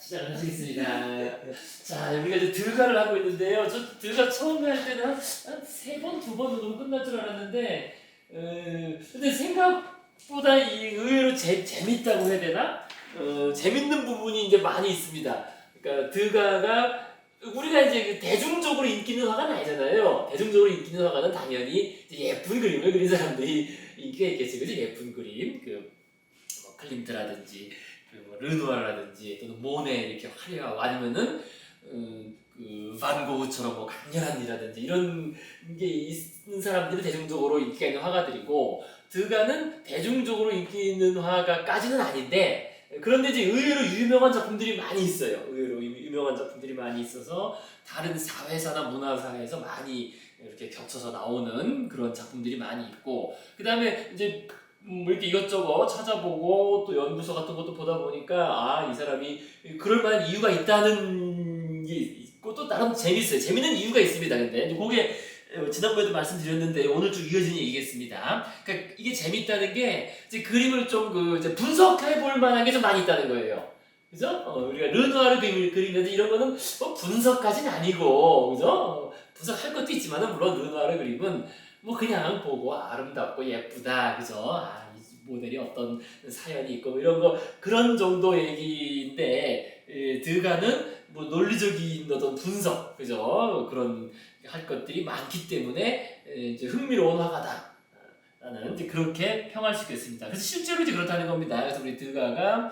시작을 하시겠습니다. 자, 우리가 이제 들가를 하고 있는데요. 저 들가 처음에 할 때는 한 세 번, 두 번 정도 끝날 줄 알았는데, 근데 생각보다 의외로 재밌다고 해야 되나? 재밌는 부분이 이제 많이 있습니다. 그러니까 들가가 우리가 이제 대중적으로 인기 있는 화가는 아니잖아요. 대중적으로 인기 있는 화가는 당연히 예쁜 그림을 그린 사람들이 인기가 있겠지, 그지? 예쁜 그림, 뭐 클림트라든지, 뭐 르누아르라든지 또는 모네 이렇게 화려하고 아니면은 반 고흐처럼 뭐 강렬한 이라든지 이런 게 있는 사람들이 대중적으로 인기가 있는 화가들이고, 드가는 대중적으로 인기 있는 화가까지는 아닌데, 그런데 이제 의외로 유명한 작품들이 많이 있어요. 의외로 유명한 작품들이 많이 있어서 다른 사회사나 문화사에서 많이 이렇게 겹쳐서 나오는 그런 작품들이 많이 있고, 그 다음에 이제 이렇게 이것저것 찾아보고 또 연구서 같은 것도 보다 보니까 이 사람이 그럴 만한 이유가 있다는 게 있고, 또 나름 재밌어요. 재밌는 이유가 있습니다. 근데 그게 지난번에도 말씀드렸는데 오늘 쭉 이어지는 얘기겠습니다. 그러니까 이게 재밌다는 게 이제 그림을 좀 이제 분석해 볼 만한 게 좀 많이 있다는 거예요. 그죠? 우리가 르누아르 그림이라든지 이런 거는 뭐 분석까지는 아니고, 그죠? 분석할 것도 있지만은 물론 르누아르 그림은 뭐 그냥 보고 아름답고 예쁘다, 그죠? 이 모델이 어떤 사연이 있고 이런 거 그런 정도 얘기인데, 드가는 뭐 논리적인 어떤 분석, 그죠? 그런 할 것들이 많기 때문에 이제 흥미로운 화가다. 라는 이제 그렇게 평할 수 있겠습니다. 그래서 실제로 이제 그렇다는 겁니다. 그래서 우리 드가가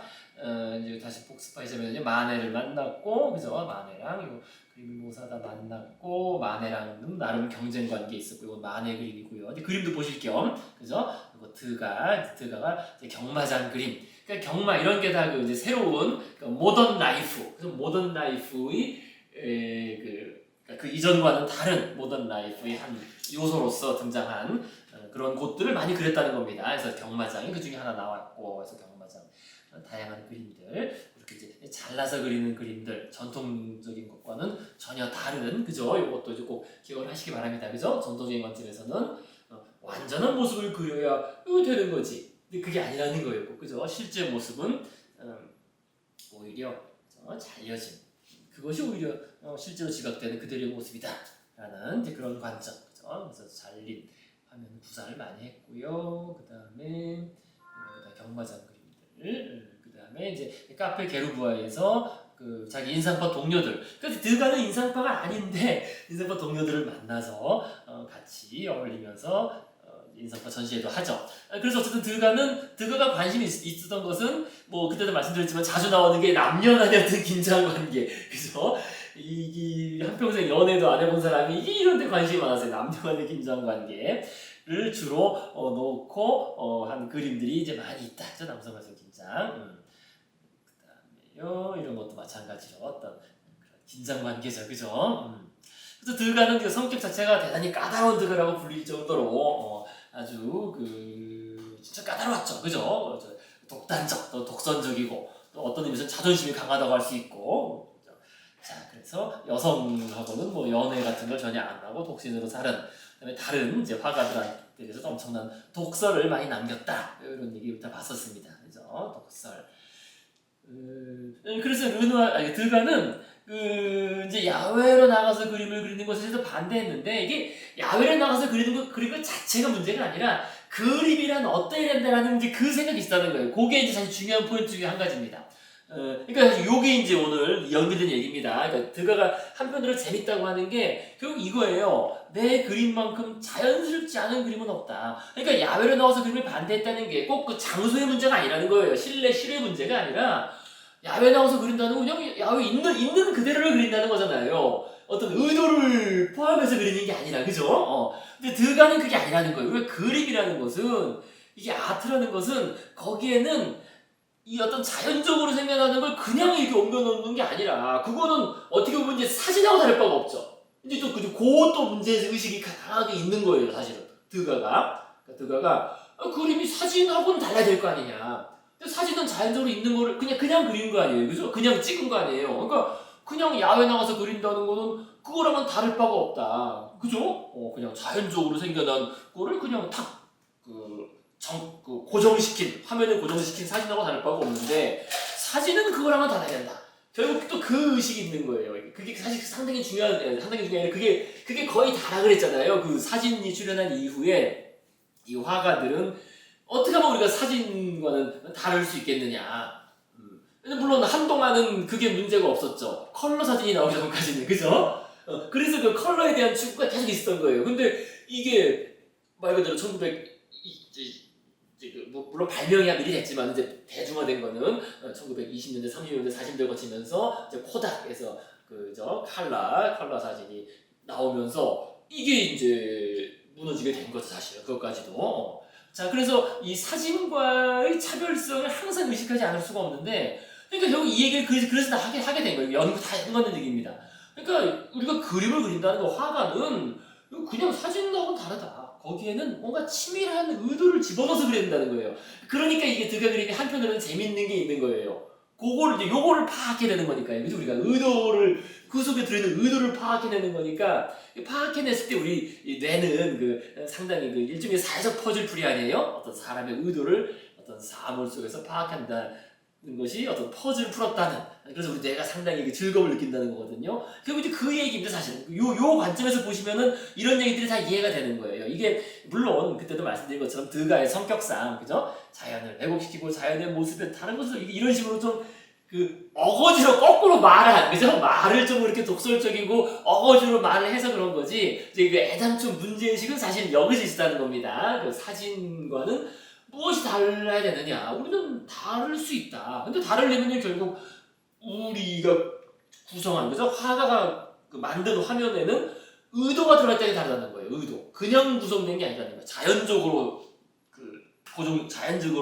이제 다시 복습하시면 마네를 만났고, 그죠? 마네랑 요 그림을 모사다 만났고, 마네랑은 나름 경쟁 관계 있었고, 이건 마네 그림이고요. 이제 그림도 보실 겸, 그죠? 이거 드가가 이제 경마장 그림. 그러니까 경마 이런 게 다 이제 새로운 모던 라이프, 그래서 모던 라이프의 그 이전과는 다른 모던 라이프의 한 요소로서 등장한 그런 곳들을 많이 그렸다는 겁니다. 그래서 경마장이 그 중에 하나 나왔고, 그래서 경마장 다양한 그림들, 이렇게 이제 잘라서 그리는 그림들, 전통적인 것과는 전혀 다른, 그죠? 이것도 이제 꼭 기억을 하시기 바랍니다. 그죠? 전통적인 관점에서는 완전한 모습을 그려야 되는 거지. 근데 그게 아니라는 거예요. 그죠? 실제 모습은 오히려 잘려진, 그것이 오히려 실제로 지각되는 그들의 모습이다 라는 이제 그런 관점, 그죠? 그래서 잘린 화면 구상을 많이 했고요. 그 다음에 경마장 그림들, 그 다음에 이제 카페 게르부아에서 자기 인상파 동료들, 그래서 드가는 인상파가 아닌데 인상파 동료들을 만나서 같이 어울리면서 인상파 전시회도 하죠. 그래서 어쨌든 드가가 관심이 있었던 것은 뭐 그때도 말씀드렸지만 자주 나오는 게 남녀 간의 어떤 긴장 관계, 그죠? 이 한평생 연애도 안 해본 사람이 이런 데 관심이 많았어요. 남녀 간의 긴장 관계를 주로 놓고 한 그림들이 이제 많이 있다. 저 남성 간의 긴장. 그다음에요, 이런 것도 마찬가지로 어떤 긴장 관계죠, 그죠? 그래서 드가는 성격 자체가 대단히 까다로운 드가라고 불릴 정도로 아주 진짜 까다로웠죠, 그죠? 독단적, 또 독선적이고, 또 어떤 의미에서 자존심이 강하다고 할 수 있고. 자, 그래서 여성하고는 뭐 연애 같은 걸 전혀 안 하고 독신으로 사는, 그다음에 다른 이제 화가들한테 대해서 엄청난 독설을 많이 남겼다, 이런 얘기부터 봤었습니다, 그죠? 독설. 그래서 드가는 이제 야외로 나가서 그림을 그리는 것에 대해서 반대했는데, 이게 야외로 나가서 그리는 것 자체가 문제가 아니라 그림이란 어떠해야 된다라는 이제 그 생각이 있다는 거예요. 그게 이제 사실 중요한 포인트 중에 한 가지입니다. 그러니까 사실 요게 이제 오늘 연결된 얘기입니다. 그러니까 드가가 한편으로 재밌다고 하는 게 결국 이거예요. 내 그림만큼 자연스럽지 않은 그림은 없다. 그러니까 야외로 나와서 그림을 반대했다는 게 꼭 그 장소의 문제가 아니라는 거예요. 실내 문제가 아니라 야외 나와서 그린다는 건 그냥 야외 있는 그대로를 그린다는 거잖아요. 어떤 의도를 포함해서 그리는 게 아니라, 그죠? 근데 드가는 그게 아니라는 거예요. 왜 그림이라는 것은, 이게 아트라는 것은 거기에는 이 어떤 자연적으로 생겨나는 걸 그냥 이렇게 옮겨놓는 게 아니라, 그거는 어떻게 보면 이제 사진하고 다를 바가 없죠. 이제 또 그것도 문제의식이 강하게 있는 거예요, 사실은. 드가가 그림이 사진하고는 달라야 될 거 아니냐. 근데 사진은 자연적으로 있는 거를 그냥 그린 거 아니에요, 그죠? 그냥 찍은 거 아니에요. 그러니까 그냥 야외 나가서 그린다는 거는 그거랑은 다를 바가 없다, 그죠? 그냥 자연적으로 생겨난 거를 그냥 탁 고정시킨, 화면에 고정시킨 사진하고 다를 바가 없는데, 사진은 그거랑은 달라야 된다. 결국 또 그 의식이 있는 거예요. 그게 사실 상당히 중요한, 상당히 중요한, 그게 거의 다라 그랬잖아요. 그 사진이 출연한 이후에 이 화가들은 어떻게 하면 우리가 사진과는 다를 수 있겠느냐. 물론 한동안은 그게 문제가 없었죠. 컬러 사진이 나오기 전까지는, 그죠? 그래서 그 컬러에 대한 추구가 계속 있었던 거예요. 근데 이게 말 그대로 1900, 물론 발명이 미리 됐지만 이제 대중화된 거는 1920년대, 30년대, 40년대 거치면서 이제 코닥에서 그저 컬러 사진이 나오면서 이게 이제 무너지게 된 거죠, 사실은. 그것까지도. 자, 그래서 이 사진과의 차별성을 항상 의식하지 않을 수가 없는데, 그러니까 결국 이 얘기를 그래서 다 하게 된 거예요. 연구 다 연구하는 얘기입니다. 그러니까 우리가 그림을 그린다는 거, 화가는 그냥 사진하고는 다르다. 거기에는 뭔가 치밀한 의도를 집어넣어서 그려야 된다는 거예요. 그러니까 이게 드가 그림이 한편으로는 재밌는 게 있는 거예요. 요거를 파악해야 되는 거니까요. 그죠? 우리가 그 속에 들어있는 의도를 파악해내는 거니까, 파악해냈을 때 우리 뇌는 상당히 일종의 사회적 퍼즐풀이 아니에요? 어떤 사람의 의도를 어떤 사물 속에서 파악한다는 것이 어떤 퍼즐을 풀었다는, 그래서 우리 뇌가 상당히 즐거움을 느낀다는 거거든요. 결국 이제 그 얘기입니다, 사실. 요 관점에서 보시면은 이런 얘기들이 다 이해가 되는 거예요. 이게, 물론, 그때도 말씀드린 것처럼 드가의 성격상, 그죠? 자연을 왜곡시키고 자연의 모습에 다른 것을 이런 식으로 좀 어거지로 거꾸로 말한, 그죠? 말을 좀 이렇게 독설적이고 어거지로 말을 해서 그런 거지, 이제 그 애당초 문제의식은 사실 여기서 있었다는 겁니다. 그 사진과는 무엇이 달라야 되느냐? 우리는 다를 수 있다. 근데 다르려면 결국 우리가 구성한, 그죠? 화가가 만든 화면에는 의도가 들어갈 때 다르다는 거예요. 의도. 그냥 구성된 게 아니라는 거예요. 자연적으로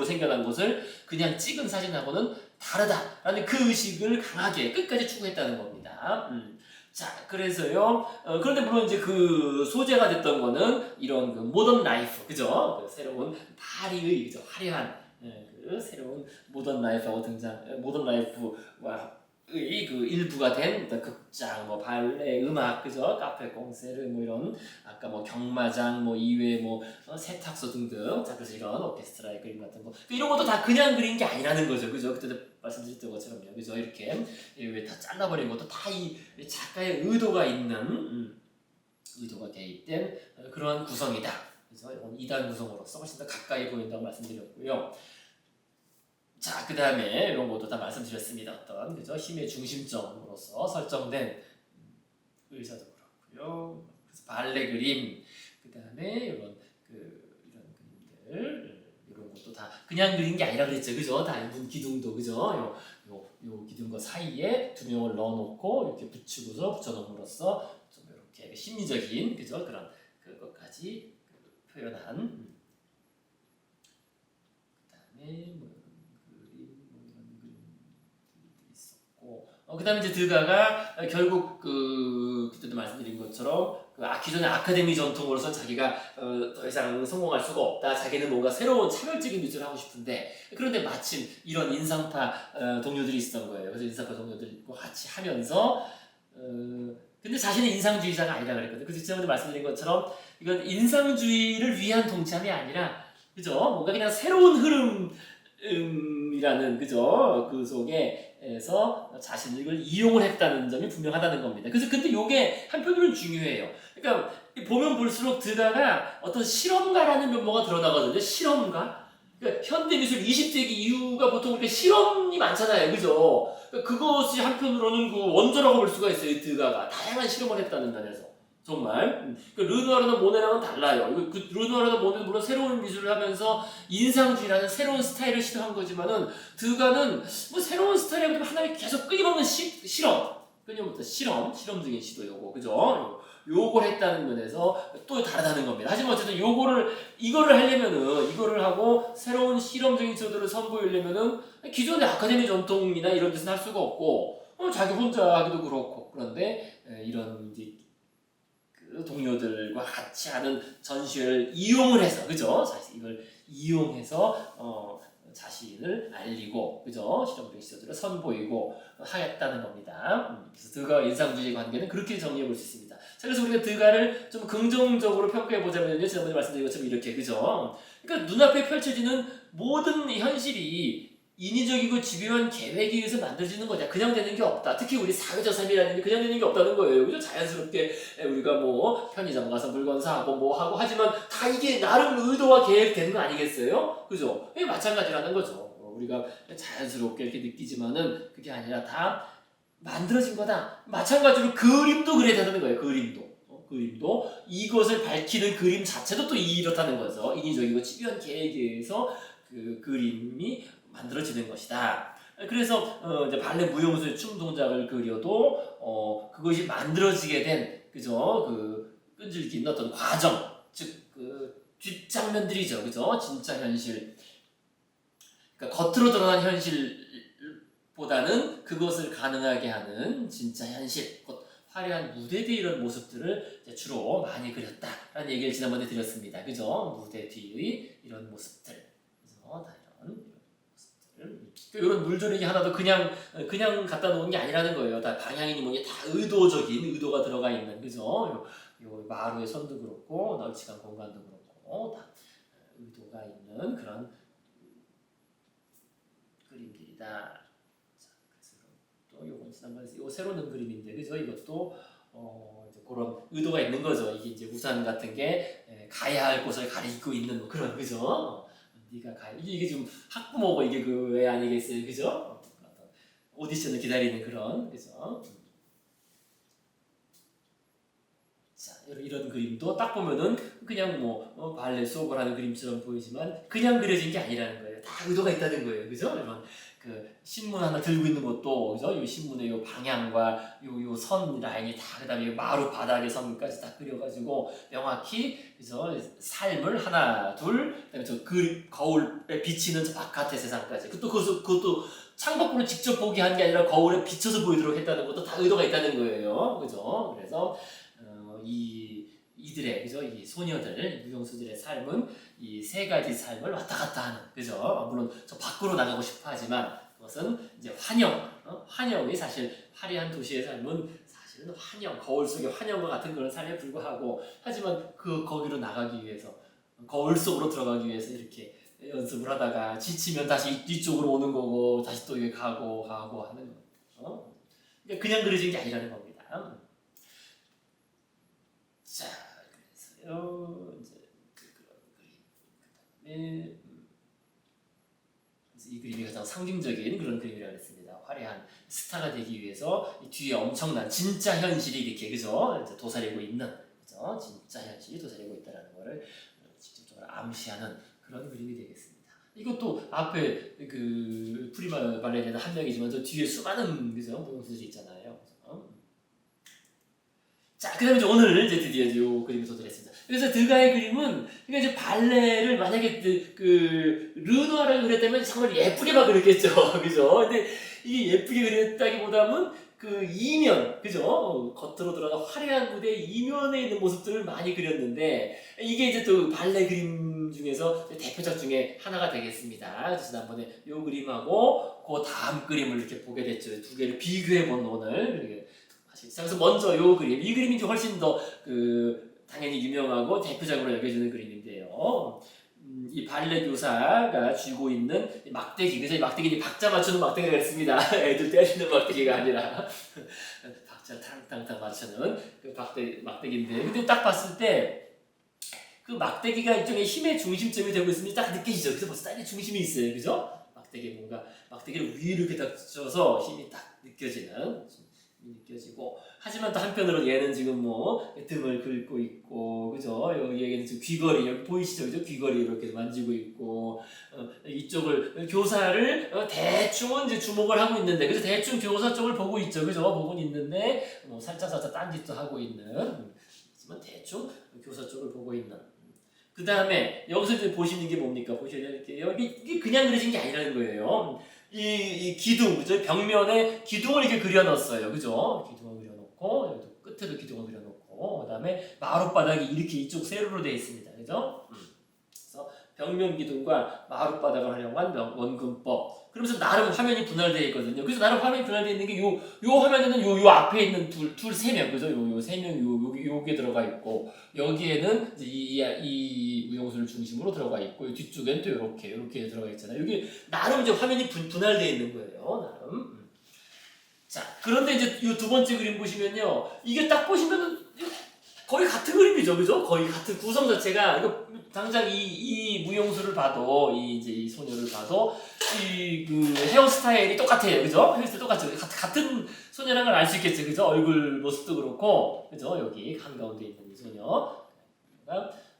생겨난 것을 그냥 찍은 사진하고는 다르다라는 그 의식을 강하게 끝까지 추구했다는 겁니다. 자, 그래서요. 그런데 물론 이제 그 소재가 됐던 거는 이런 모던 라이프, 그죠? 새로운 파리의, 그죠? 화려한 새로운 모던 라이프와 일부가 된 극장, 발레, 음악, 그죠? 카페 콩세르, 이런 아까 경마장, 이외에 세탁소 등등. 자, 그래서 이런 오케스트라의 그림 같은 거, 이런 것도 다 그냥 그린 게 아니라는 거죠, 그죠? 그때도 말씀드렸던 것처럼요, 그죠? 이렇게 다 잘라버린 것도 다 이 작가의 의도가 있는, 의도가 대입된 그런 구성이다. 그래서 이건 2단 구성으로서 훨씬 더 가까이 보인다고 말씀드렸고요. 자, 그 다음에 이런 것도 다 말씀드렸습니다. 어떤, 그죠? 힘의 중심점으로서 설정된 의사도 그렇고요. 그래서 발레 그림, 그 다음에 이런 그림들, 이런 것도 다 그냥 그린 게 아니라 그랬죠, 그죠? 다 문 기둥도, 그죠? 요 기둥과 사이에 두 명을 넣어놓고 이렇게 붙여놓음으로써 좀 이렇게 심리적인, 그죠? 그런 그것까지 표현한. 그 다음에 그 다음에 이제 드가가 결국 그때도 말씀드린 것처럼 기존의 아카데미 전통으로서 자기가 더 이상 성공할 수가 없다. 자기는 뭔가 새로운 차별적인 미술을 하고 싶은데, 그런데 마침 이런 인상파 동료들이 있었던 거예요. 그래서 인상파 동료들과 같이 하면서 근데 자신은 인상주의자가 아니라 그랬거든요. 그래서 지난번에 말씀드린 것처럼 이건 인상주의를 위한 동참이 아니라, 그죠? 뭔가 그냥 새로운 흐름이라는, 그죠? 그 속에서 자신을 이용을 했다는 점이 분명하다는 겁니다. 그래서 근데 이게 한편으로는 중요해요. 그러니까 보면 볼수록 드가가 어떤 실험가라는 면모가 드러나거든요. 실험가? 그러니까 현대미술 20세기 이후가 보통 이렇게 실험이 많잖아요, 그죠? 그러니까 그것이 한편으로는 원조라고 볼 수가 있어요. 드가가 다양한 실험을 했다는 면에서. 정말. 르누아르나 모네랑은 달라요. 르누아르나 모네는 물론 새로운 미술을 하면서 인상주의라는 새로운 스타일을 시도한 거지만은, 드가는 새로운 스타일이라고 하나의 계속 끊임없는 실험. 끊임없는 실험적인 시도, 요거, 그죠? 요걸 했다는 면에서 또 다르다는 겁니다. 하지만 어쨌든 이거를 하려면은, 이거를 하고 새로운 실험적인 시도를 선보이려면은 기존의 아카데미 전통이나 이런 데서는 할 수가 없고, 자기 혼자 하기도 그렇고, 그런데 이런 동료들과 같이 하는 전시회를 이용을 해서, 그죠? 이걸 이용해서 자신을 알리고, 그죠? 실험적인 시도들을 선보이고 하였다는 겁니다. 그래서 드가 인상주의 관계는 그렇게 정리해 볼 수 있습니다. 자, 그래서 우리가 드가를 좀 긍정적으로 평가해 보자면요, 지난번에 말씀드린 것처럼 이렇게, 그죠? 그러니까 눈앞에 펼쳐지는 모든 현실이 인위적이고 집요한 계획에 의해서 만들어지는 거냐. 그냥 되는 게 없다. 특히 우리 사회적 삶이라는 게 그냥 되는 게 없다는 거예요. 그죠? 자연스럽게 우리가 뭐 편의점 가서 물건 사고 뭐 하고 하지만 다 이게 나름 의도와 계획되는 거 아니겠어요? 그죠? 이게 마찬가지라는 거죠. 우리가 자연스럽게 이렇게 느끼지만은 그게 아니라 다 만들어진 거다. 마찬가지로 그림도 그래야 된다는 거예요. 그림도 이것을 밝히는 그림 자체도 또 이렇다는 거죠. 인위적이고 집요한 계획에 의해서 그 그림이 만들어지는 것이다. 그래서 이제 발레 무용수의 춤 동작을 그려도 그것이 만들어지게 된 그죠 그 끈질긴 어떤 과정, 즉 그 뒷장면들이죠, 그죠? 진짜 현실, 그러니까 겉으로 드러난 현실보다는 그것을 가능하게 하는 진짜 현실, 곧 화려한 무대 뒤 이런 모습들을 이제 주로 많이 그렸다라는 얘기를 지난번에 드렸습니다, 그죠? 무대 뒤의 이런 모습들, 그죠? 다 이런 모습들을. 이런 물조르기 하나도 그냥 갖다 놓은 게 아니라는 거예요. 다 방향이니 뭐니 다 의도적인 의도가 들어가 있는, 그죠? 요 마루의 선도 그렇고 널찍한 공간도 그렇고 다 의도가 있는 그런 그림들이다. 자, 그래서 또 요건 지난번에 요 새로 넣은 그림인데, 그죠? 이것도 이제 그런 의도가 있는 거죠. 이게 이제 우산 같은 게 가야 할 곳을 가리고 있는 뭐 그런, 그죠? 네가 가 이게 지금 학부모고 이게 그 왜 아니겠어요, 그죠? 오디션을 기다리는 그런, 그죠? 자, 이런 그림도 딱 보면은 그냥 뭐 발레 수업을 하는 그림처럼 보이지만 그냥 그려진 게 아니라는 거예요. 다 의도가 있다는 거예요, 그죠? 이런 그 신문 하나 들고 있는 것도, 그죠? 이 신문의 요 방향과 요 선 라인이 다, 그다음에 바로 바닥의 선까지 다 그려가지고 명확히, 그죠? 삶을 하나 둘, 그다음에 저 거울에 비치는 저 바깥의 세상까지, 그것도 창밖으로 직접 보게 한 게 아니라 거울에 비춰서 보이도록 했다는 것도 다 의도가 있다는 거예요, 그죠? 그래서 이들의, 그죠? 이 소녀들, 무용수들의 삶은 이 세 가지 삶을 왔다 갔다 하는, 그죠? 물론 저 밖으로 나가고 싶어 하지만 그것은 이제 환영이 사실 화려한 도시의 삶은 사실은 거울 속의 환영과 같은 그런 삶에 불과하고, 하지만 거기로 나가기 위해서, 거울 속으로 들어가기 위해서 이렇게 연습을 하다가 지치면 다시 뒤쪽으로 오는 거고, 다시 또 여기 가고 하는 거죠. 그러니까 그냥 그려진 게 아니라는 겁니다. 자, 그래서요, 이제 그런 그림, 그다음에 그래서 이 그림이 가장 상징적인 그런 그림이라고 했습니다. 화려한 스타가 되기 위해서 이 뒤에 엄청난 진짜 현실이 이렇게, 그죠? 이제 도사리고 있는, 그죠? 진짜 현실이 도사리고 있다라는 것을 직접적으로 암시하는 그런 그림이 되겠습니다. 이것도 앞에 그 프리마 발레리나 한 명이지만 저 뒤에 수많은, 그죠? 무용수들이 있잖아요. 그죠? 자, 그 다음에 이제 오늘 이제 드디어 이 그림을 도달했습니다. 그래서 드가의 그림은, 그러니까 이제 발레를 만약에 르누아르가 그렸다면 정말 예쁘게 막 그렸겠죠. 그죠? 근데 이게 예쁘게 그렸다기보다는 그 이면, 그죠? 겉으로 드러난 화려한 무대 이면에 있는 모습들을 많이 그렸는데, 이게 이제 또 발레 그림 중에서 대표작 중에 하나가 되겠습니다. 지난번에 이 그림하고 그 다음 그림을 이렇게 보게 됐죠. 두 개를 비교해 본 오늘. 그래서 먼저 이 그림이 이제 훨씬 더 당연히 유명하고 대표작으로 여겨지는 그림인데요. 이 발레 교사가 쥐고 있는 막대기, 그래서 이 막대기는 박자 맞추는 막대기가 있습니다. 애들 때리는 막대기가 아니라 박자 탕탕탕 맞추는 그 막대기인데, 근데 딱 봤을 때 그 막대기가 일종의 힘의 중심점이 되고 있으면 딱 느껴지죠. 그래서 벌써 딱 중심이 있어요, 그죠? 막대기를 위로 이렇게 딱 쪄서 힘이 딱 느껴지고, 하지만 또 한편으로 얘는 지금 뭐 등을 긁고 있고, 그죠? 여기에는 지금 귀걸이, 여기 보이시죠? 그죠? 귀걸이 이렇게 만지고 있고, 이쪽을 교사를 대충은 이제 주목을 하고 있는데, 그래서 대충 교사 쪽을 보고 있죠, 그죠? 보고는 있는데 뭐 살짝 딴짓도 하고 있는, 하지만 대충 교사 쪽을 보고 있는. 그 다음에 여기서 이제 보시는 게 뭡니까? 보셔야 될게요. 이게 그냥 그려진 게 아니라는 거예요. 이 기둥, 그죠? 벽면에 기둥을 이렇게 그려놨어요, 그죠? 기둥을 그려놓고, 여기도 끝에도 기둥을 그려놓고, 그 다음에 마룻바닥이 이렇게 이쪽 세로로 되어 있습니다, 그죠? 그래서 벽면 기둥과 마룻바닥을 활용한 원근법. 그러면서 나름 화면이 분할되어 있거든요. 그래서 나름 화면이 분할되어 있는 게 요 화면에는 요 앞에 있는 둘 세 명, 그죠? 요 세 명 요게 들어가 있고, 여기에는 이제 이 무용수를 중심으로 들어가 있고, 이 뒤쪽엔 또 요렇게 들어가 있잖아요. 여기 나름 이제 화면이 분할되어 있는 거예요. 나름. 자, 그런데 이제 이 두 번째 그림 보시면요, 이게 딱 보시면은 거의 같은 그림이죠, 그죠? 거의 같은 구성 자체가, 이거 당장 이 무용수를 봐도, 이 소녀를 봐도, 그 헤어스타일이 똑같아요, 그죠? 헤어스타일 똑같죠. 같은 소녀라는 걸 알 수 있겠죠, 그죠? 얼굴 모습도 그렇고, 그죠? 여기 한가운데 있는 이 소녀.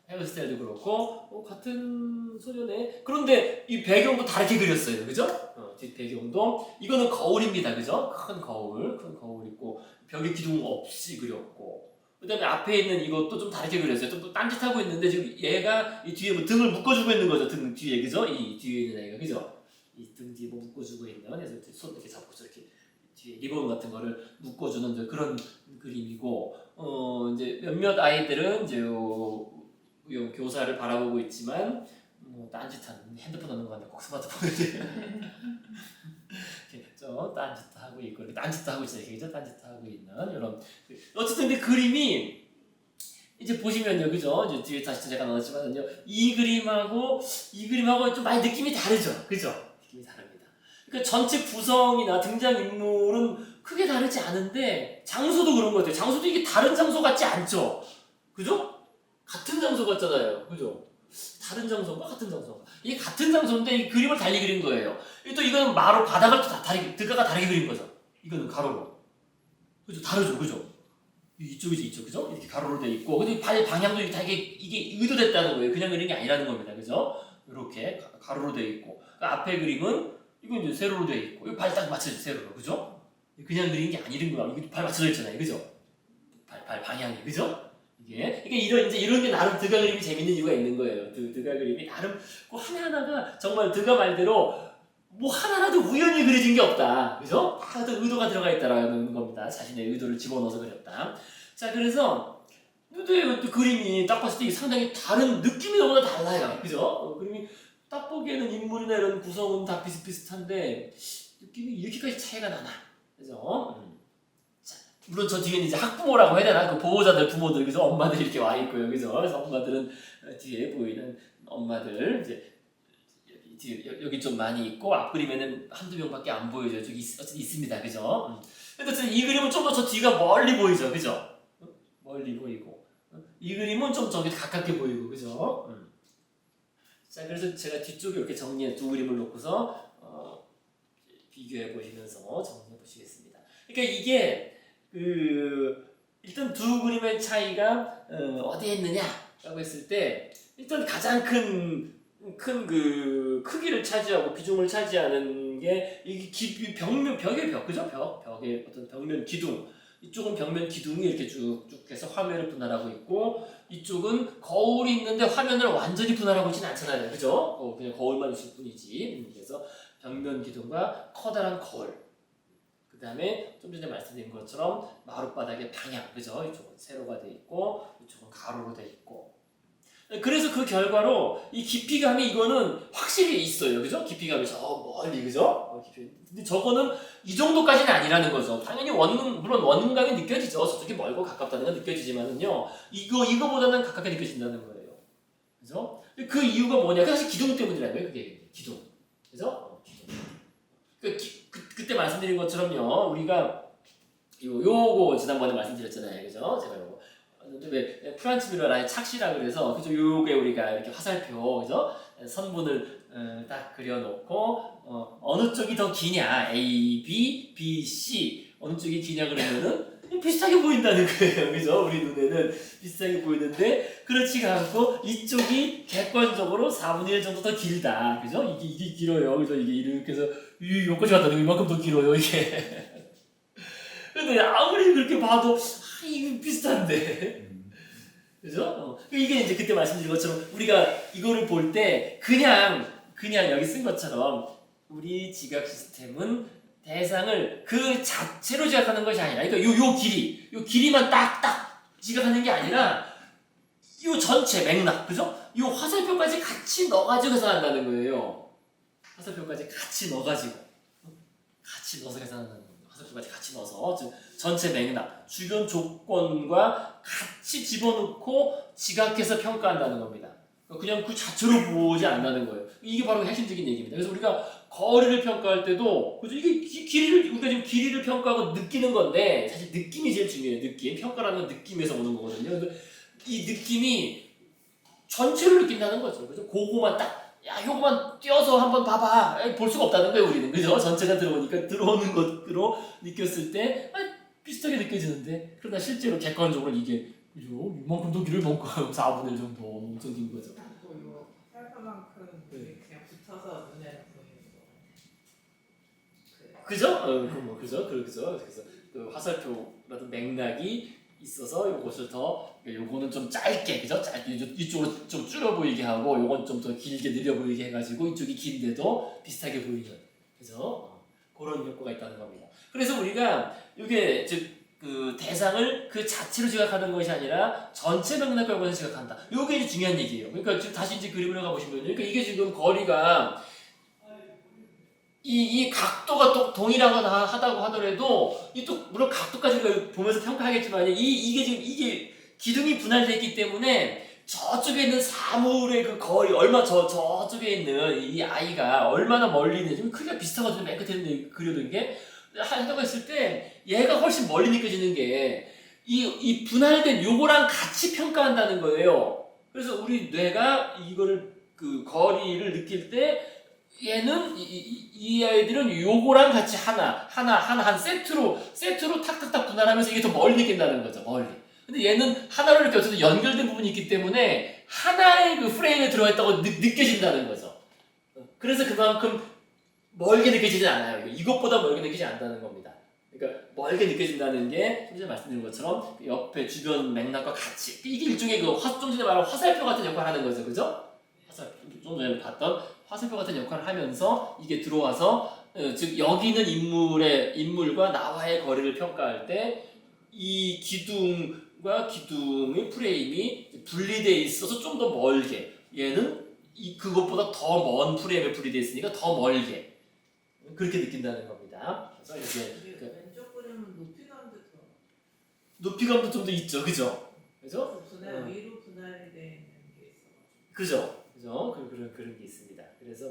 헤어스타일도 그렇고, 같은 소녀네. 그런데 이 배경도 다르게 그렸어요, 그죠? 뒷 배경도. 이거는 거울입니다, 그죠? 큰 거울 있고, 벽에 기둥 없이 그렸고, 그 다음에 앞에 있는 이것도 좀 다르게 그렸어요. 좀 딴짓하고 있는데, 지금 얘가 이 뒤에 뭐 등을 묶어주고 있는 거죠. 등 뒤에, 그죠? 이 뒤에 있는 애가, 그죠? 이 등 뒤에 뭐 묶어주고 있는, 그래서 손 이렇게 잡고 이렇게 뒤에 리본 같은 거를 묶어주는 그런 그림이고, 이제 몇몇 아이들은 이제 교사를 바라보고 있지만, 뭐 딴짓하는, 핸드폰 하는 거 같은데 꼭 스마트폰을 좀 딴짓도 하고 있고, 딴짓도 하고 있어요. 그죠? 딴짓도 하고 있는 이런. 어쨌든 근데 그림이 이제 보시면요, 그죠? 이제 뒤에 다시 잠깐 나왔지만요, 이 그림하고 좀 많이 느낌이 다르죠, 그죠? 느낌이 다릅니다. 그러니까 전체 구성이나 등장 인물은 크게 다르지 않은데 장소도 그런 것 같아요. 장소도 이게 다른 장소 같지 않죠, 그죠? 같은 장소 같잖아요, 그죠? 다른 장소인가 같은 장소인가? 이게 같은 장소인데 이 그림을 달리 그린 거예요. 또 이거는 마루 바닥을 또 다르게, 등가가 다르게 그린 거죠. 이거는 가로로, 그죠? 다르죠, 그죠? 이쪽이죠, 이쪽, 그죠? 이렇게 가로로 돼 있고, 근데 발 방향도 이게 의도됐다는 거예요. 그냥 그린 게 아니라는 겁니다, 그죠? 이렇게 가로로 돼 있고, 그 앞에 그림은 이건 이제 세로로 돼 있고, 이거 발 딱 맞춰져 세로로, 그죠? 그냥 그린 게 아니는 거야. 이거 발 맞춰져 있잖아요, 그죠? 발 방향이, 그죠? 이게 이런 게 나름 드가 그림이 재밌는 이유가 있는 거예요. 드가 그림이 나름 그 하나하나가 정말 드가 말대로 뭐 하나라도 우연히 그려진 게 없다, 그죠? 다들 의도가 들어가 있다라는 겁니다. 자신의 의도를 집어넣어서 그렸다. 자, 그래서 근데 또 그림이 딱 봤을 때 상당히 다른 느낌이 너무나 달라요, 그죠? 그림이 딱 보기에는 인물이나 이런 구성은 다 비슷비슷한데 느낌이 이렇게까지 차이가 나나, 그죠? 물론 저 뒤에는 이제 학부모라고 해야 되나? 그 보호자들, 부모들, 그죠? 엄마들이 이렇게 와 있고요, 그죠? 그래서 엄마들은 뒤에 보이는 엄마들, 이제 여기 좀 많이 있고, 앞그림에는 한두 명밖에 안 보이죠. 저기 어쨌든 있습니다, 그죠? 근데 어쨌든 이 그림은 좀 더 저 뒤가 멀리 보이죠, 그죠? 멀리 보이고, 이 그림은 좀 저기 가깝게 보이고, 그죠? 자, 그래서 제가 뒤쪽에 이렇게 정리해 두 그림을 놓고서 비교해 보시면서 정리해 보시겠습니다. 그러니까 이게 일단 두 그림의 차이가 어디에 있느냐라고 했을 때, 일단 가장 큰 그 크기를 차지하고 비중을 차지하는 게 이게 벽의 벽, 그죠? 벽의 어떤 벽면 기둥. 이쪽은 벽면 기둥이 이렇게 쭉쭉 해서 화면을 분할하고 있고, 이쪽은 거울이 있는데 화면을 완전히 분할하고 있지는 않잖아요, 그죠? 그냥 거울만 있을 뿐이지. 그래서 벽면 기둥과 커다란 거울. 그 다음에 좀 전에 말씀드린 것처럼 마룻바닥의 방향, 그죠? 이쪽은 세로가 돼 있고, 이쪽은 가로로 돼 있고. 그래서 그 결과로 이 깊이감이 이거는 확실히 있어요, 그죠? 깊이감이 저 멀리, 그죠? 근데 저거는 이 정도까지는 아니라는 거죠. 당연히 물론 원근감이 느껴지죠. 저쪽이 멀고 가깝다는 건 느껴지지만은요, 이거보다는 가깝게 느껴진다는 거예요, 그죠? 그 이유가 뭐냐? 사실 기둥 때문이라는 거예요, 그게 기둥, 그죠? 그때 말씀드린 것처럼요, 우리가 요거 지난번에 말씀드렸잖아요, 그죠? 제가 요거 왜 프란츠 뮬러라의 착시라 그래서, 그죠? 요게 우리가 이렇게 화살표, 그죠? 선분을 딱 그려놓고 어느 쪽이 더 기냐, A, B, B, C 어느 쪽이 기냐 그러면은 비슷하게 보인다는 거예요, 그죠? 우리 눈에는 비슷하게 보이는데 그렇지가 않고 이쪽이 객관적으로 4분의 1 정도 더 길다, 그죠? 이게 길어요, 그죠? 이게 이렇게 해서 여기까지 갔다 이만큼 더 길어요, 이게. 근데 아무리 그렇게 봐도 이거 비슷한데, 그죠? 이게 이제 그때 말씀드린 것처럼 우리가 이거를 볼 때 그냥 여기 쓴 것처럼 우리 지각 시스템은 대상을 그 자체로 지각하는 것이 아니라, 그러니까 요 길이만 딱 지각하는 게 아니라 이 전체 맥락, 그죠? 이 화살표까지 같이 넣어가지고 계산한다는 거예요. 화살표까지 같이 넣어가지고 같이 넣어서 계산한다는 겁니다. 화살표까지 같이 넣어서 즉 전체 맥락, 주변 조건과 같이 집어넣고 지각해서 평가한다는 겁니다. 그냥 그 자체로 보지 않는다는 거예요. 이게 바로 핵심적인 얘기입니다. 그래서 우리가 거리를 평가할 때도 그죠? 이게 길이를 우리가 지금 길이를 평가하고 느끼는 건데 사실 느낌이 제일 중요해요. 느낌. 평가라는 건 느낌에서 오는 거거든요. 그래서 이 느낌이 전체를 느낀다는 거죠. 그죠? 그거만 딱, 야, 요거만 띄어서 한번 봐봐. 볼 수가 없다는 거예요, 우리는. 그죠? 전체가 들어오니까 들어오는 것으로 느꼈을 때, 비슷하게 느껴지는데, 그러나 실제로 객관적으로 이게, 그죠? 이만큼 더 길을 먹고 4분의 1 정도 엄청 긴 거죠. 요 살펴만큼 네. 그냥 붙어서 눈에 보이는 거. 그죠? 그죠? 그래서 그 화살표라든 맥락이 있어서 요것을 더 요거는 좀 짧게 그죠? 짧게 이쪽으로 좀 줄여 보이게 하고 요건 좀 더 길게 느려 보이게 해가지고 이쪽이 긴데도 비슷하게 보이는 그죠? 그런 효과가 있다는 겁니다. 그래서 우리가 이게 즉 그 대상을 그 자체로 지각하는 것이 아니라 전체 맥락과 관해서 지각한다. 요게 이제 중요한 얘기예요. 그러니까 지금 다시 이제 그림을 가보시면요. 그러니까 이게 지금 거리가 이 각도가 또 동일하거나 하다고 하더라도 이 또 물론 각도까지 보면서 평가하겠지만 이게 지금 이게 기둥이 분할되어 있기 때문에 저쪽에 있는 사물의 그 거리 얼마 저쪽에 있는 이 아이가 얼마나 멀리 있는지 좀 크기가 비슷하거든요. 맨 끝에 있는 그려둔 이게 하다고 했을 때 얘가 훨씬 멀리 느껴지는 게 이 분할된 요거랑 같이 평가한다는 거예요. 그래서 우리 뇌가 이거를 그 거리를 느낄 때 얘는 이 아이들은 요거랑 같이 한 세트로 탁탁탁 분할하면서 이게 더 멀리 느낀다는 거죠. 멀리. 근데 얘는 하나로 이렇게 어쨌든 연결된 부분이 있기 때문에 하나의 그 프레임에 들어있다고 느껴진다는 거죠. 그래서 그만큼 멀게 느껴지지 않아요. 이것보다 멀게 느껴지지 않는다는 겁니다. 그러니까 멀게 느껴진다는 게 전에 말씀드린 것처럼 옆에 주변 맥락과 같이 이게 일종의 좀 전에 말한 화살표 같은 역할을 하는 거죠. 그죠? 화살표. 좀 전에 봤던 화살표 같은 역할을 하면서 이게 들어와서 즉 여기 있는 인물과 나와의 거리를 평가할 때 이 기둥과 기둥의 프레임이 분리되어 있어서 좀 더 멀게 얘는 그것보다 더 먼 프레임에 분리되어 있으니까 더 멀게 그렇게 느낀다는 겁니다. 그래서 이게 왼쪽 그림은 높이감도 더 높이감도 좀 더 있죠, 그죠? 그죠? 분할 위로 분할되어 있는 게 있어. 그죠? 그런 게 있습니다. 그래서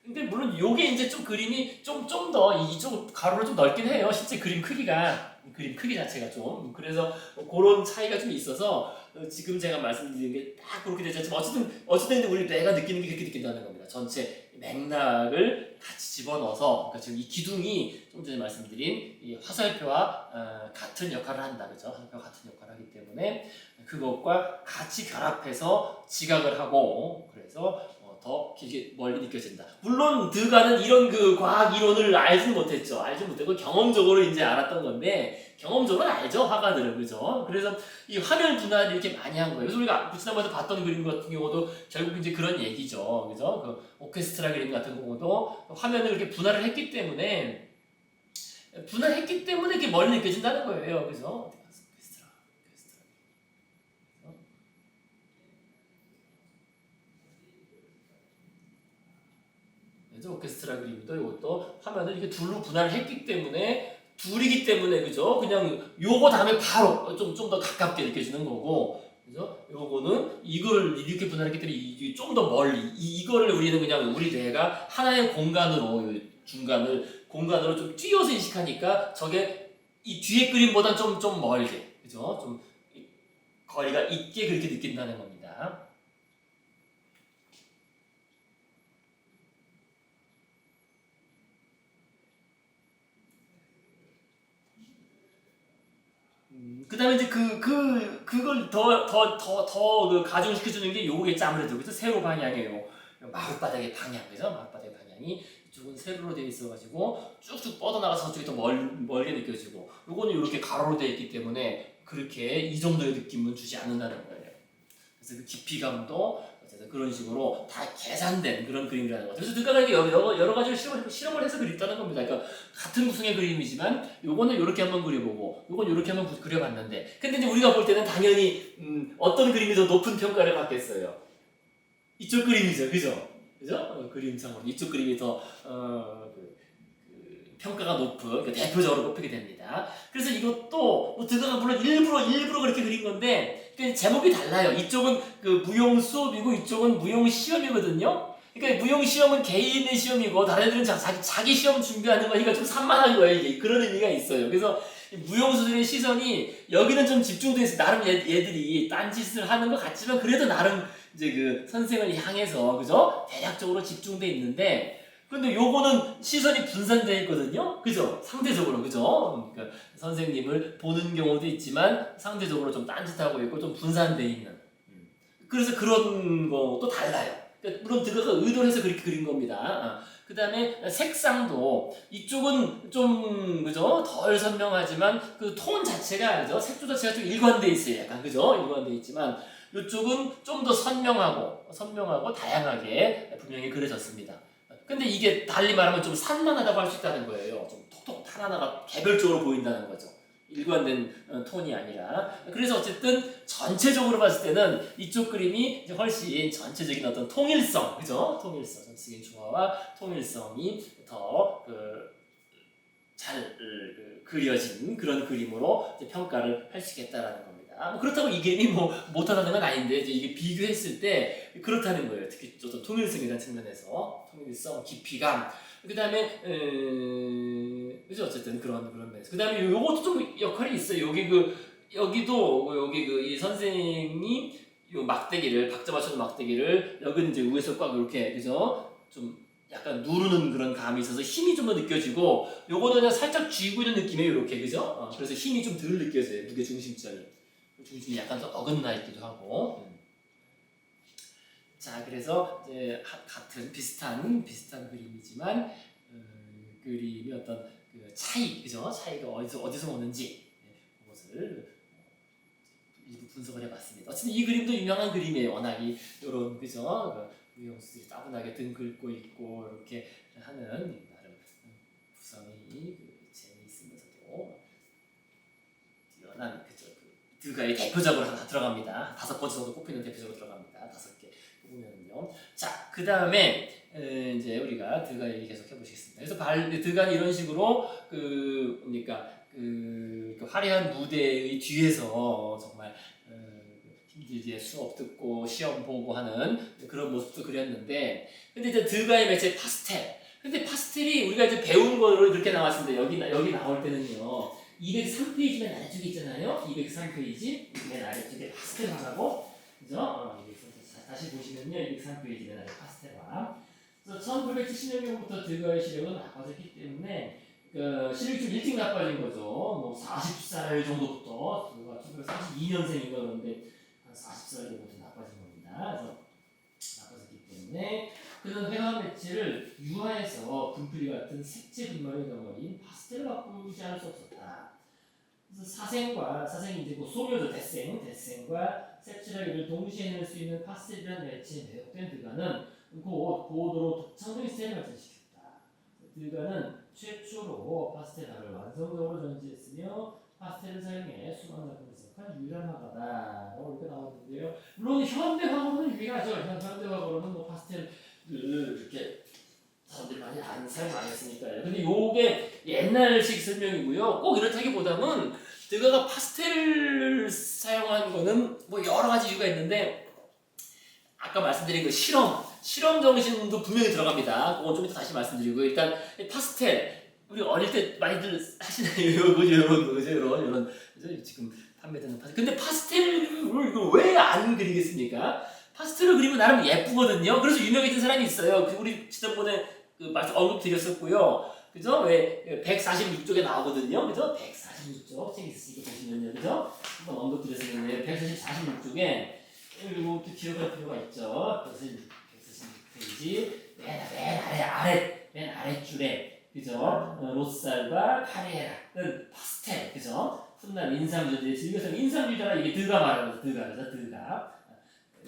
근데 물론 요게 이제 좀 그림이 좀 더 이쪽 가로를 좀 넓긴 해요. 실제 그림 크기 자체가 좀 그래서 그런 차이가 좀 있어서 지금 제가 말씀드린 게 딱 그렇게 되지 않지만 어쨌든 우리 뇌가 느끼는 게 그렇게 느낀다는 겁니다. 전체 맥락을 같이 집어넣어서 그러니까 지금 이 기둥이 좀 전에 말씀드린 이 화살표와 같은 역할을 한다, 그죠? 화살표와 같은 역할을 하기 때문에 그것과 같이 결합해서 지각을 하고 그래서 더 길게 멀리 느껴진다. 물론 드가는 이런 그 과학 이론을 알지 못하고 경험적으로 이제 알았던 건데 경험적으로 알죠 화가들은 그죠. 그래서 이 화면 분할을 이렇게 많이 한 거예요. 그래서 우리가 지난번에 봤던 그림 같은 경우도 결국 이제 그런 얘기죠, 그죠. 그 오케스트라 그림 같은 경우도 화면을 이렇게 분할을 분할했기 때문에 이렇게 멀리 느껴진다는 거예요, 그죠. 오케스트라 그림도 이것도 화면을 이렇게 둘로 분할을 했기 때문에 둘이기 때문에 그죠? 그냥 요거 다음에 바로 좀 더 가깝게 느껴지는 거고 그죠? 요거는 이걸 이렇게 분할했기 때문에 이게 좀 더 멀리 이거를 우리는 그냥 우리 뇌가 하나의 공간으로 공간으로 좀 띄어서 인식하니까 저게 이 뒤에 그림보다 좀 멀게 그죠? 좀 거리가 있게 그렇게 느낀다는 겁니다. 그 다음에 이제 그걸 더 가중을 시켜주는 게 요거겠지 아무래도 그죠? 세로 방향이에요. 마룻바닥의 방향 그죠? 마룻바닥의 방향이 이쪽은 세로로 되어 있어가지고 쭉쭉 뻗어나가서 저쪽이 더 멀게 느껴지고 요거는 이렇게 가로로 되어 있기 때문에 그렇게 이 정도의 느낌은 주지 않는다는 거예요. 그래서 그 깊이감도 그런 식으로 다 계산된 그런 그림이라는 거죠. 그래서 드가가 이게 여러 가지를 실험을 해서 그렸다는 겁니다. 그러니까 같은 구성의 그림이지만 요거는 이렇게 한번 그려보고 요건 이렇게 한번 그려봤는데 근데 이제 우리가 볼 때는 당연히 어떤 그림이 더 높은 평가를 받겠어요. 이쪽 그림이죠. 그죠? 그림상으로 이쪽 그림이 더 평가가 높은 그러니까 대표적으로 꼽히게 됩니다. 그래서 이것도 뭐 드가가 물론 일부러 그렇게 그린 건데 그러니까 제목이 달라요. 이쪽은 그 무용 수업이고 이쪽은 무용 시험이거든요. 그러니까 무용 시험은 개인의 시험이고 다른 애들은 자기 시험 준비하는 거니까 좀 산만한 거예요. 이게 그런 의미가 있어요. 그래서 무용수들의 시선이 여기는 좀 집중돼 있어요. 나름 얘들이 딴짓을 하는 것 같지만 그래도 나름 이제 그 선생을 향해서 그죠? 대략적으로 집중돼 있는데 근데 요거는 시선이 분산되어 있거든요. 그죠? 상대적으로 그죠? 그러니까 선생님을 보는 경우도 있지만 상대적으로 좀 딴짓하고 있고 좀 분산되어 있는. 그래서 그런 것도 달라요. 그러니까 물론 드가가 의도를 해서 그렇게 그린 겁니다. 그 다음에 색상도 이쪽은 좀 그죠? 덜 선명하지만 그 톤 자체가 그죠? 색조 자체가 좀 일관되어 있어요. 약간 그죠? 일관되어 있지만 이쪽은 좀 더 선명하고 다양하게 분명히 그려졌습니다. 근데 이게 달리 말하면 좀 산만하다고 할 수 있다는 거예요. 좀 톡톡 하나하나가 개별적으로 보인다는 거죠. 일관된 톤이 아니라. 그래서 어쨌든 전체적으로 봤을 때는 이쪽 그림이 이제 훨씬 전체적인 어떤 통일성, 그죠? 전체적인 조화와 통일성이 더 잘 그려진 그런 그림으로 이제 평가를 할 수 있겠다라는 겁니다. 뭐 그렇다고 이 그림이 뭐 못하다는 건 아닌데 이제 이게 비교했을 때 그렇다는 거예요. 특히 어떤 통일성이라는 측면에서 통일성, 깊이감. 그 다음에 그죠? 어쨌든 그런 면에서. 그 다음에 요것도 좀 역할이 있어요. 여기도 이 선생이 요 막대기를 박자 맞춰서 막대기를 여기는 이제 위에서 꽉 이렇게 그죠? 좀 약간 누르는 그런 감이 있어서 힘이 좀 더 느껴지고 요거는 그냥 살짝 쥐고 있는 느낌이에요. 이렇게 그죠? 그래서 힘이 좀 덜 느껴져요. 무게 중심이 약간 더 어긋나 있기도 하고. 자, 그래서 이제 같은 비슷한 그림이지만 그림이 어떤 그 차이, 그죠? 차이가 어디서 오는지 그것을 일부 분석을 해봤습니다. 어쨌든 이 그림도 유명한 그림이에요. 워낙 이런 그죠? 무용수들이 따분하게 등 긁고 있고 이렇게 하는 나름 구성이 재미있으면서도 뛰어난 그죠? 드가의 대표작으로 하나 들어갑니다. 5번째 정도 꼽히는 대표작으로 들어갑니다. 5개 보면은요. 자, 그 다음에 이제 우리가 드가 얘기 계속 해보시겠습니다. 그래서 드가는 이런 식으로 그 화려한 무대의 뒤에서 정말 힘들게 수업 듣고 시험 보고 하는 그런 모습도 그렸는데, 근데 이제 드가의 매체 파스텔. 근데 파스텔이 우리가 이제 배운 거로 그렇게 나왔습니다. 여기 나올 때는요. 203페이지 맨 아래쪽에 있잖아요. 203페이지 맨 아래쪽에 파스텔화라고, 그죠? 다시 보시면요, 203페이지 맨 아래 파스텔화. 그래서 1970년경부터 드가의 시력은 나빠졌기 때문에 시력이 좀 일찍 나빠진 거죠. 뭐 40살 정도부터 드가 1942년생인가 그런데 한 40살 정도부터 나빠진 겁니다. 그래서 나빠졌기 때문에 그는 회화 매체를 유화해서 분필 같은 색채 분말의 덩어리인 파스텔을 바꾸지 않을 수 없었다. 그래서 사생이 이제 뭐 소묘죠. 대생과 색칠하기를 동시에 낼 수 있는 파스텔이라는 매체에 매혹된 드가는 곧 고도로 독창적인 스타일을 발전시켰다. 드가는 최초로 파스텔화를 완성적으로 전시했으며 파스텔을 사용해 수많은 작품을 제작한 유일한 화가다라고 이렇게 나오는데요. 물론 현대화로는 유일하죠. 현대화로는 뭐 파스텔을 이렇게 사람들이 많이 사용 안 했으니까요. 근데 요게 옛날식 설명이고요. 꼭 이렇다기보다는 드가가 파스텔을 사용한 거는 뭐 여러 가지 이유가 있는데 아까 말씀드린 그 실험 정신도 분명히 들어갑니다. 그건 좀 이따 다시 말씀드리고 일단 파스텔 우리 어릴 때 많이들 하시나요? 이런 지금 판매되는 파스텔. 근데 파스텔을 이거 왜 안 그리겠습니까? 파스텔을 그리면 나름 예쁘거든요. 그래서 유명해진 사람이 있어요. 우리 지난번에 언급 드렸었고요. 그죠? 왜 146쪽에 나오거든요. 그죠? 146쪽 책 있으시니까 보시면요. 그죠? 한번 언급 드렸었는데 146쪽에 이것도 기억할 필요가 있죠. 146페이지 맨 아랫줄에 그죠? 로살과 카레라는 파스텔 그죠? 훗날 인상주의자의 즐겨서 인상주의자가 이게 드가 말하는 거죠. 드가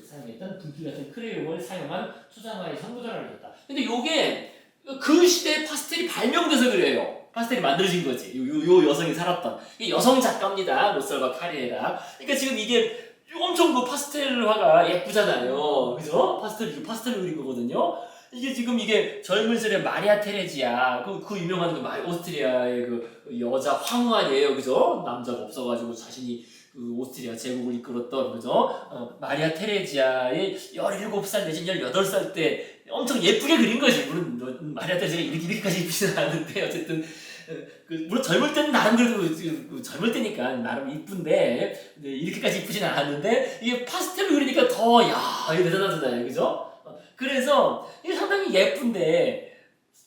사용했던 분필 같은 크레용을 사용한 초상화의 선구자를 줬다. 근데 요게 그 시대에 파스텔이 발명돼서 그래요. 파스텔이 만들어진 거지. 요 여성이 살았던. 이게 여성 작가입니다. 로살바 카리에라. 그러니까 지금 이게 엄청 그 파스텔화가 예쁘잖아요. 그죠? 파스텔을 그린 거거든요. 이게 지금 이게 젊은 시절에 마리아 테레지아 그 유명한 그 오스트리아의 그 여자 황후 아니에요. 그죠? 남자가 없어가지고 자신이 그 오스트리아 제국을 이끌었던 그죠? 마리아 테레지아의 17살 내지 18살 때 엄청 예쁘게 그린 거지. 물론 마리아 테레지아가 이렇게까지 예쁘지는 않은데 어쨌든 물론 젊을 때는 나름 그래도 젊을 때니까 나름 이쁜데 이렇게까지 이쁘지는 않았는데 이게 파스텔을 그리니까 더 이게 대단하잖아요. 그죠? 그래서 이게 상당히 예쁜데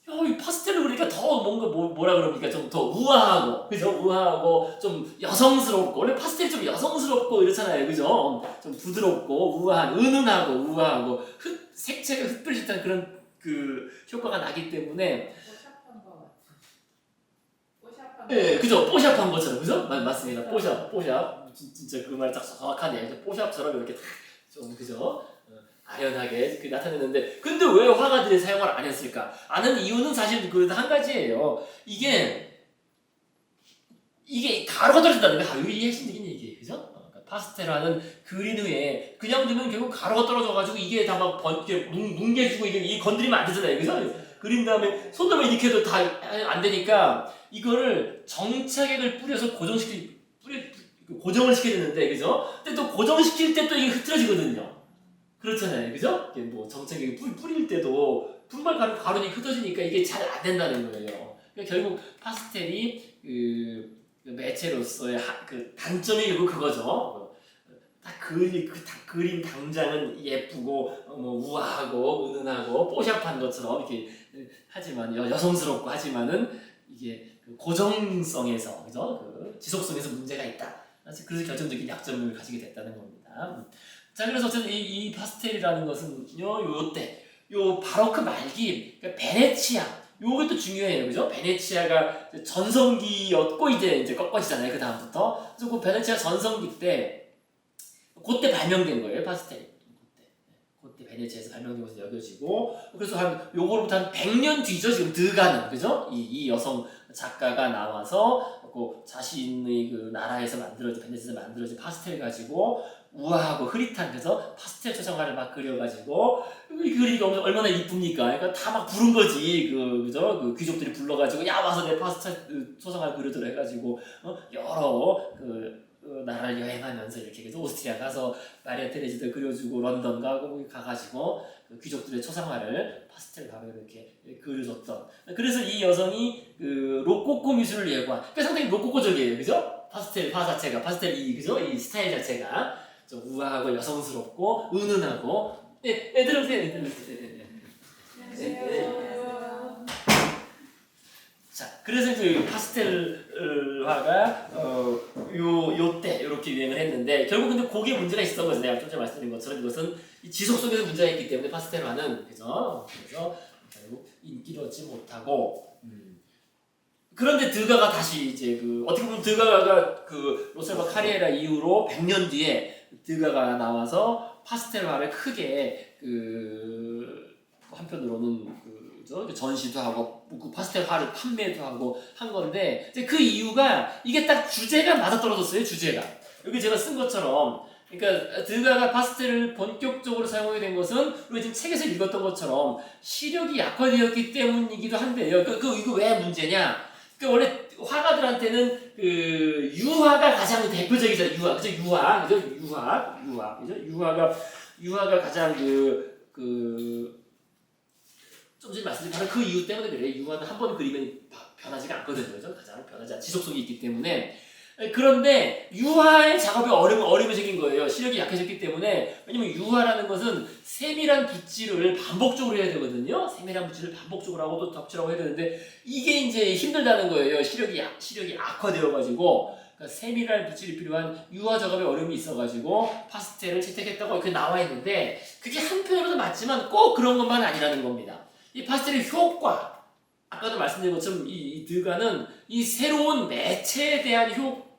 이 파스텔을 그리니까 더 뭔가 뭐라 그럽니까? 좀 더 우아하고 그죠? 우아하고 좀 여성스럽고 원래 파스텔이 좀 여성스럽고 이렇잖아요. 그죠? 좀 부드럽고 우아한 은은하고 우아하고 색채가 흩뿌려진 그런 그 효과가 나기 때문에 뽀샵한 거 같아. 뽀샵한 네, 그죠? 뽀샵한 것처럼 그죠? 맞습니다. 뽀샵 진짜 그 말 딱 정확하네. 뽀샵처럼 이렇게 좀 그죠? 아련하게 나타냈는데 근데 왜 화가들이 사용을 안 했을까? 안 하는 이유는 사실 그 한 가지예요. 이게 가루가 떨어진다는 게 이게 핵심적인 얘기예요. 그죠? 그러니까 파스텔화는 그린 후에 그냥 두면 결국 가루가 떨어져가지고 이게 다 막 이렇게 뭉개지고 이게 건드리면 안 되잖아요. 그죠? 그린 다음에 손으로 이렇게 해도 다 안 되니까 이거를 정착액을 뿌려서 고정을 시켜야 되는데 그죠? 근데 또 고정시킬 때 또 이게 흐트러지거든요. 그렇잖아요. 그죠? 이게 뭐 정책이 뿌릴 때도 분말 가루니 흩어지니까 이게 잘 안 된다는 거예요. 그러니까 결국 파스텔이 그 매체로서의 그 단점이 결국 그거죠. 딱 그린 당장은 예쁘고 뭐 우아하고 은은하고 뽀샵한 것처럼 이렇게 하지만 여성스럽고 하지만은 이게 그 고정성에서 그죠? 그 지속성에서 문제가 있다. 그래서 결정적인 약점을 가지게 됐다는 겁니다. 자, 그래서 어쨌든 이 파스텔이라는 것은요, 요 바로크 말기, 그러니까 베네치아, 요것도 중요해요, 그죠? 베네치아가 전성기였고 이제 꺾어지잖아요, 그 다음부터. 그래서 그 베네치아 전성기 때, 그때 발명된 거예요, 파스텔이. 그때 베네치아에서 발명된 것으로 여겨지고, 그래서 요거로부터 한 100년 뒤죠, 지금 드가는, 그죠? 이 여성 작가가 나와서 그 자신의 그 나라에서 베네치아에서 만들어진 파스텔 가지고 우아하고 흐릿한 그래서 파스텔 초상화를 막 그려가지고 그리니까 얼마나 이쁩니까? 그러니까 다 막 부른 거지 그죠? 그 귀족들이 불러가지고 야 와서 내 파스텔 초상화 그려주라 해가지고 여러 나라를 여행하면서 이렇게 그래서 오스트리아 가서 마리아 테레지도 그려주고 런던 가고 가가지고 그 귀족들의 초상화를 파스텔 가루로 이렇게 그려줬던. 그래서 이 여성이 그 로코코 미술을 예고한. 그러니까 상당히 로코코적이에요, 그죠? 파스텔 화 자체가 파스텔 그죠? 이 스타일 자체가 좀 우아하고 여성스럽고 은은하고. 네, 들어오세요. 자, 그래서 그 파스텔화가 요때 이렇게 유행을 했는데 결국 근데 거기에 문제가 있었던 거죠. 내가 좀 전에 말씀드린 것처럼 이것은 지속 속에서 문제가 있기 때문에 파스텔화는 그래서 결국 인기를 얻지 못하고. 그런데 드가가 다시 이제 어떻게 보면 드가가 그 로셀바 카리에라 이후로 100년 뒤에 드가가 나와서 파스텔화를 크게 한편으로는 전시도 하고 파스텔화를 판매도 하고 한 건데 그 이유가 이게 딱 주제가 맞아떨어졌어요. 주제가 여기 제가 쓴 것처럼 그러니까 드가가 파스텔을 본격적으로 사용하게 된 것은 우리가 지금 책에서 읽었던 것처럼 시력이 약화되었기 때문이기도 한데요. 이거 왜 문제냐? 원래 화가들한테는 그 유화가 가장 대표적이잖아요. 유화, 그죠? 유화, 그죠? 그죠? 유화가 가장 좀 전에 말씀드린 바로 그 이유 때문에 그래요. 유화는 한 번 그리면 변하지가 않거든요. 그죠? 가장 변하지 않은 지속성이 있기 때문에. 그런데 유화의 작업이 어려워진 거예요. 시력이 약해졌기 때문에. 왜냐면 유화라는 것은 세밀한 붓질을 반복적으로 해야 되거든요. 세밀한 붓질을 반복적으로 하고 또 덧칠하고 해야 되는데 이게 이제 힘들다는 거예요. 시력이 악화되어가지고 그러니까 세밀한 붓질이 필요한 유화 작업에 어려움이 있어가지고 파스텔을 채택했다고 이렇게 나와 있는데 그게 한편으로는 맞지만 꼭 그런 것만 아니라는 겁니다. 이 파스텔의 효과 아까도 말씀드린 것처럼 이 드가는 이 새로운 매체에 대해서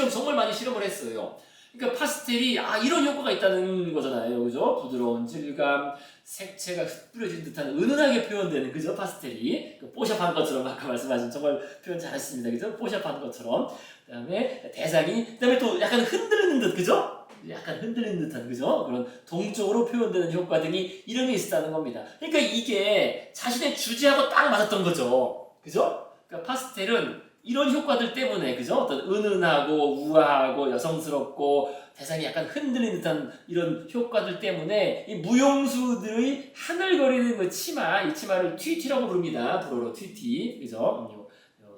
정말 많이 실험을 했어요. 그러니까 파스텔이 이런 효과가 있다는 거잖아요, 그죠? 부드러운 질감, 색채가 흩뿌려진 듯한 은은하게 표현되는, 그죠? 파스텔이 뽀샵한 것처럼 아까 말씀하신 정말 표현 잘하셨습니다, 그죠? 뽀샵한 것처럼. 그다음에 대상이, 그다음에 또 약간 흔들리는 듯, 그죠? 약간 흔들리는 듯한, 그죠? 그런 동적으로 표현되는 효과 등이 이런 게 있었다는 겁니다. 그러니까 이게 자신의 주제하고 딱 맞았던 거죠, 그죠? 그러니까 파스텔은 이런 효과들 때문에, 그죠? 어떤 은은하고 우아하고 여성스럽고 대상이 약간 흔들리는 듯한 이런 효과들 때문에 이 무용수들의 하늘거리는 그 치마, 이 치마를 튀튀라고 부릅니다. 불어로 튀튀, 그죠?